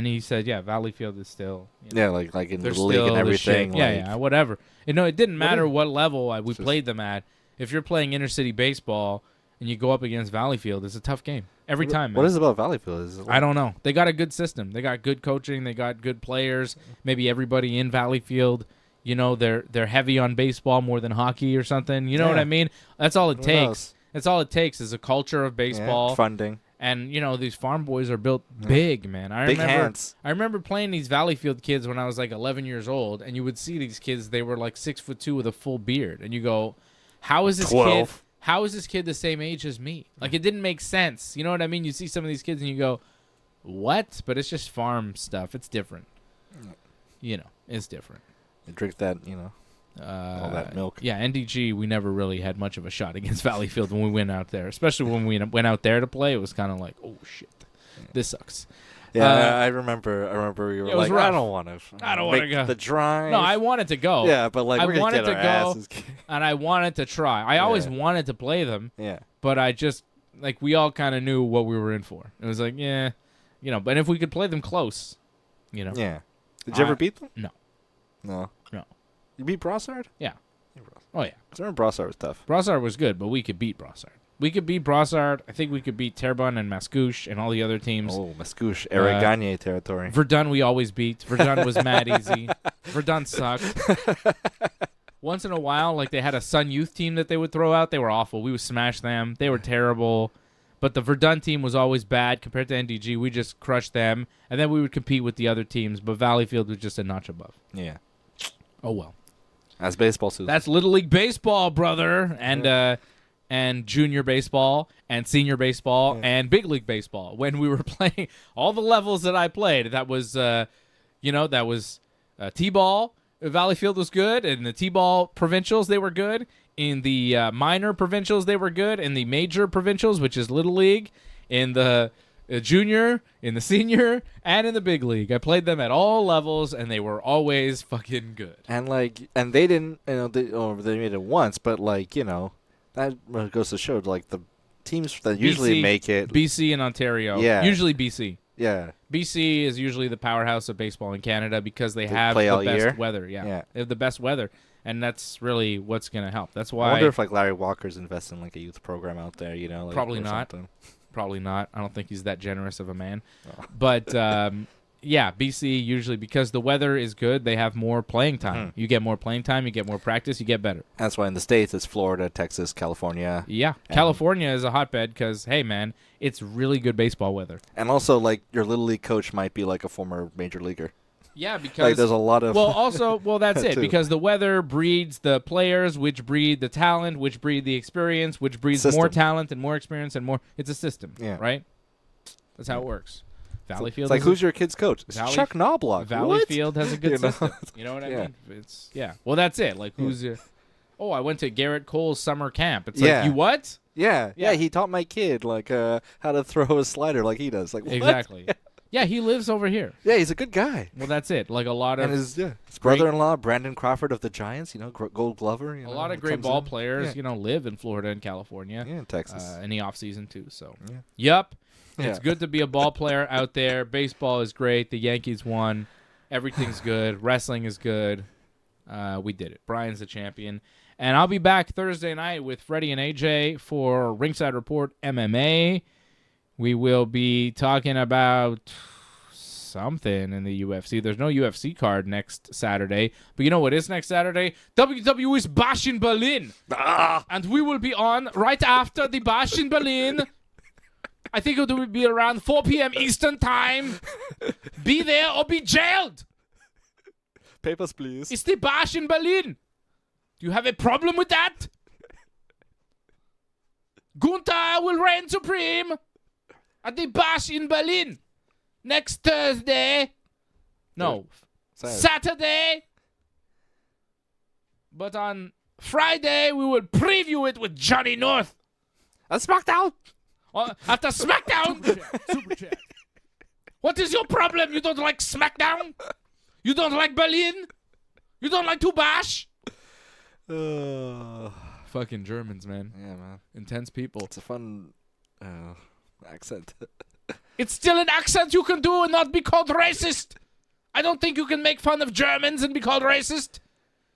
he said, yeah, Valleyfield is still, Yeah, like in they're the league still and the everything. shit. Like, Yeah, whatever. It didn't matter what level we played them at. If you're playing inner-city baseball and you go up against Valleyfield, it's a tough game every time. What man. is it about Valleyfield? Is it like, I don't know. They got a good system. They got good coaching. They got good players. Maybe everybody in Valleyfield, they're heavy on baseball more than hockey or something. You know what I mean? That's all it Who takes. knows? That's all it takes is a culture of baseball. funding. And these farm boys are built big, man. Big hands. I remember playing these Valleyfield kids when I was like 11 years old, and you would see these kids. They were like 6'2" with a full beard, and you go, "How is this 12. kid? How is this kid the same age as me?" Like it didn't make sense. You know what I mean? You see some of these kids, and you go, "What?" But it's just farm stuff. It's different. It's different. They drink that, all that milk. Yeah, NDG, we never really had much of a shot against Valleyfield when we went out there. Especially when we went out there to play, it was kind of like, oh, shit, this sucks. Yeah, I remember you were it was like, rough. I don't want to go. the drive. No, I wanted to go. Yeah, but like, I we're going wanted to get to our go, asses kicked. and I wanted to try. I always wanted to play them, Yeah. but I just, we all kind of knew what we were in for. It was like, but if we could play them close, Yeah. Did you ever beat them? No. No. No. You beat Brossard? Yeah. Oh, yeah. I remember Brossard was tough. Brossard was good, but we could beat Brossard. We could beat Brossard. I think we could beat Terrebonne and Mascouche and all the other teams. Oh, Mascouche, Eric Gagne territory. Verdun we always beat. Verdun was mad easy. Verdun sucked. Once in a while, they had a Sun Youth team that they would throw out. They were awful. We would smash them. They were terrible. But the Verdun team was always bad compared to NDG. We just crushed them. And then we would compete with the other teams. But Valleyfield was just a notch above. Yeah. Oh, well. That's baseball, Susan. That's Little League Baseball, brother. And junior baseball and senior baseball and big league baseball. When we were playing all the levels that I played, that was, T-ball. Valleyfield was good, and the T-ball provincials, they were good. In the minor provincials, they were good. In the major provincials, which is Little League, in the junior, in the senior, and in the big league. I played them at all levels, and they were always fucking good. And they didn't, they made it once, but that goes to show the teams that usually make it. BC and Ontario. Yeah. Usually BC. Yeah. BC is usually the powerhouse of baseball in Canada because they have play the all best year? weather. Yeah. Yeah. They have the best weather, and that's really what's going to help. That's why. I wonder if Larry Walker's investing in a youth program out there, Probably or not. something. Probably not. I don't think he's that generous of a man. Oh. But yeah, BC usually, because the weather is good, they have more playing time. You get more playing time, you get more practice, you get better. That's why in the States it's Florida, Texas, California. Yeah, California is a hotbed because, hey, man, it's really good baseball weather. And also, your Little League coach might be a former major leaguer. Yeah, because there's a lot of... Well, that's it, too. because the weather breeds the players, which breed the talent, which breed the experience, which breeds more talent and more experience and more... It's a system, right? That's how it works. Valleyfield. It's who's your kid's coach? It's Chuck Knobloch. Valleyfield has a good system. You know what I mean? It's Well, that's it. Who's your... Oh, I went to Garrett Cole's summer camp. It's you what? Yeah. He taught my kid how to throw a slider like he does. What? Exactly. Yeah, he lives over here. Yeah, he's a good guy. Well, that's it. A lot of... And his brother-in-law, Brandon Crawford of the Giants, Gold Glover. A lot of great ball players, live in Florida and California. Yeah, in Texas. In the off-season, too. So, Yup. It's good to be a ball player out there. Baseball is great. The Yankees won. Everything's good. Wrestling is good. We did it. Brian's the champion. And I'll be back Thursday night with Freddie and AJ for Ringside Report MMA. We will be talking about something in the UFC. There's no UFC card next Saturday. But you know what is next Saturday? WWE's Bash in Berlin. And we will be on right after the Bash in Berlin. I think it will be around 4 p.m. Eastern time. Be there or be jailed. Papers, please. It's the Bash in Berlin. Do you have a problem with that? Gunther will reign supreme at the Bash in Berlin next Thursday. No, Saturday. But on Friday, we will preview it with Johnny North. On SmackDown. After SmackDown. Super chat. What is your problem? You don't like SmackDown? You don't like Berlin? You don't like to bash? Fucking Germans, man. Yeah, man. Intense people. It's a fun accent. It's still an accent you can do and not be called racist. I don't think you can make fun of Germans and be called racist.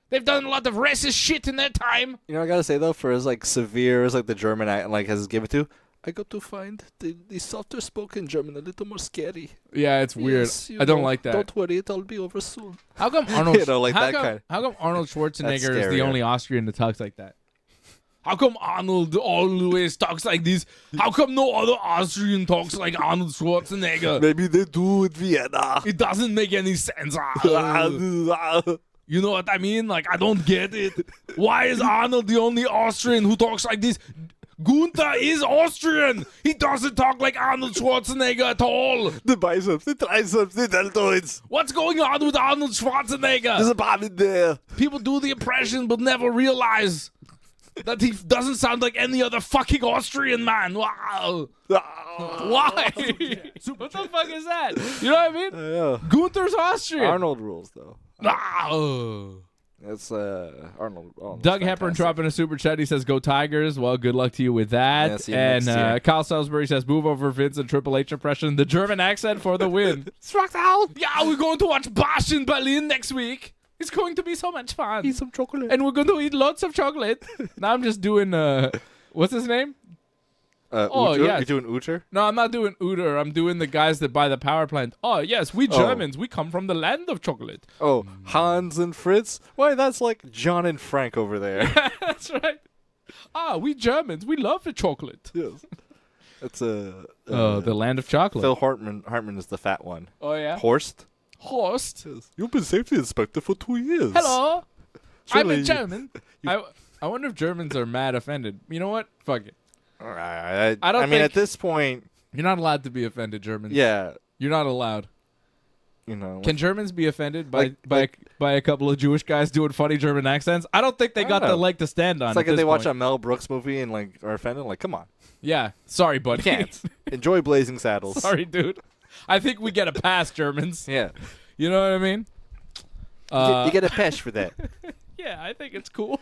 They've done a lot of racist shit in their time. I gotta say though, for as severe as the German has given to, I got to find the softer spoken German a little more scary. Yeah, it's weird. I don't like that. Don't worry, it'll be over soon. How come Arnold? How come Arnold Schwarzenegger is the only Austrian that talks like that? How come Arnold always talks like this? How come no other Austrian talks like Arnold Schwarzenegger? Maybe they do in Vienna. It doesn't make any sense. You know what I mean? I don't get it. Why is Arnold the only Austrian who talks like this? Gunther is Austrian. He doesn't talk like Arnold Schwarzenegger at all. The biceps, the triceps, the deltoids. What's going on with Arnold Schwarzenegger? There's a bomb in there. People do the impression but never realize that he doesn't sound like any other fucking Austrian man. Wow. Why? What the fuck is that? You know what I mean? Yeah. Gunther's Austrian. Arnold rules, though. It's Arnold. Doug Hepburn dropping a super chat. He says, "Go Tigers." Well, good luck to you with that. And Kyle Salisbury says, "Move over Vince and Triple H impression. The German accent for the win." Smackdown. Yeah, we're going to watch Bash in Berlin next week. It's going to be so much fun. Eat some chocolate. And we're going to eat lots of chocolate. Now I'm just doing, what's his name? Yes. You're doing Uter? No, I'm not doing Uter. I'm doing the guys that buy the power plant. Oh, yes, we Germans, we come from the land of chocolate. Oh, Hans and Fritz? Why, that's like John and Frank over there. That's right. We Germans, we love the chocolate. Yes. It's the land of chocolate. Phil Hartman is the fat one. Oh, yeah? Horst? Yes. You've been safety inspector for 2 years. Hello. I'm a German. I wonder if Germans are mad offended. You know what? Fuck it. I mean, at this point... You're not allowed to be offended, Germans. Yeah. You're not allowed. you know. Can Germans be offended by Like- by a couple of Jewish guys doing funny German accents? I don't think they I got don't the know. leg to stand on. It's like at if this they watch point. a Mel Brooks movie and like are offended. Like, come on, Yeah, sorry, buddy. you can't enjoy Blazing Saddles. Sorry, dude. I think we get a pass, Germans. Yeah, You know what I mean? you get a pesh for that. Yeah, I think it's cool.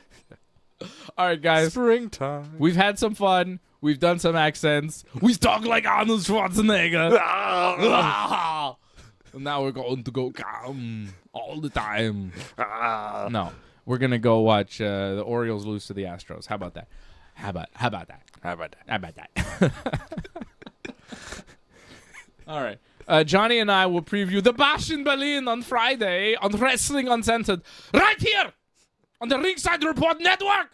All right, guys. Springtime. We've had some fun. We've done some accents. We talk like Arnold Schwarzenegger. And now we're going to go all the time. No, we're gonna go watch the Orioles lose to the Astros. How about that? How about that? How about that? How about that? All right. Johnny and I will preview the Bash in Berlin on Friday on Wrestling Uncensored, right here on the Ringside Report Network.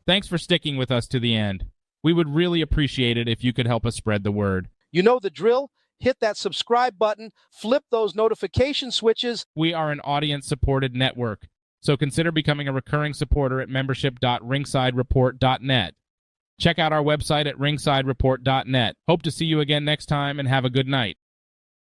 Thanks for sticking with us to the end. We would really appreciate it if you could help us spread the word. You know the drill. Hit that subscribe button, flip those notification switches. We are an audience-supported network, so consider becoming a recurring supporter at membership.ringsidereport.net. Check out our website at ringsidereport.net. Hope to see you again next time, and have a good night.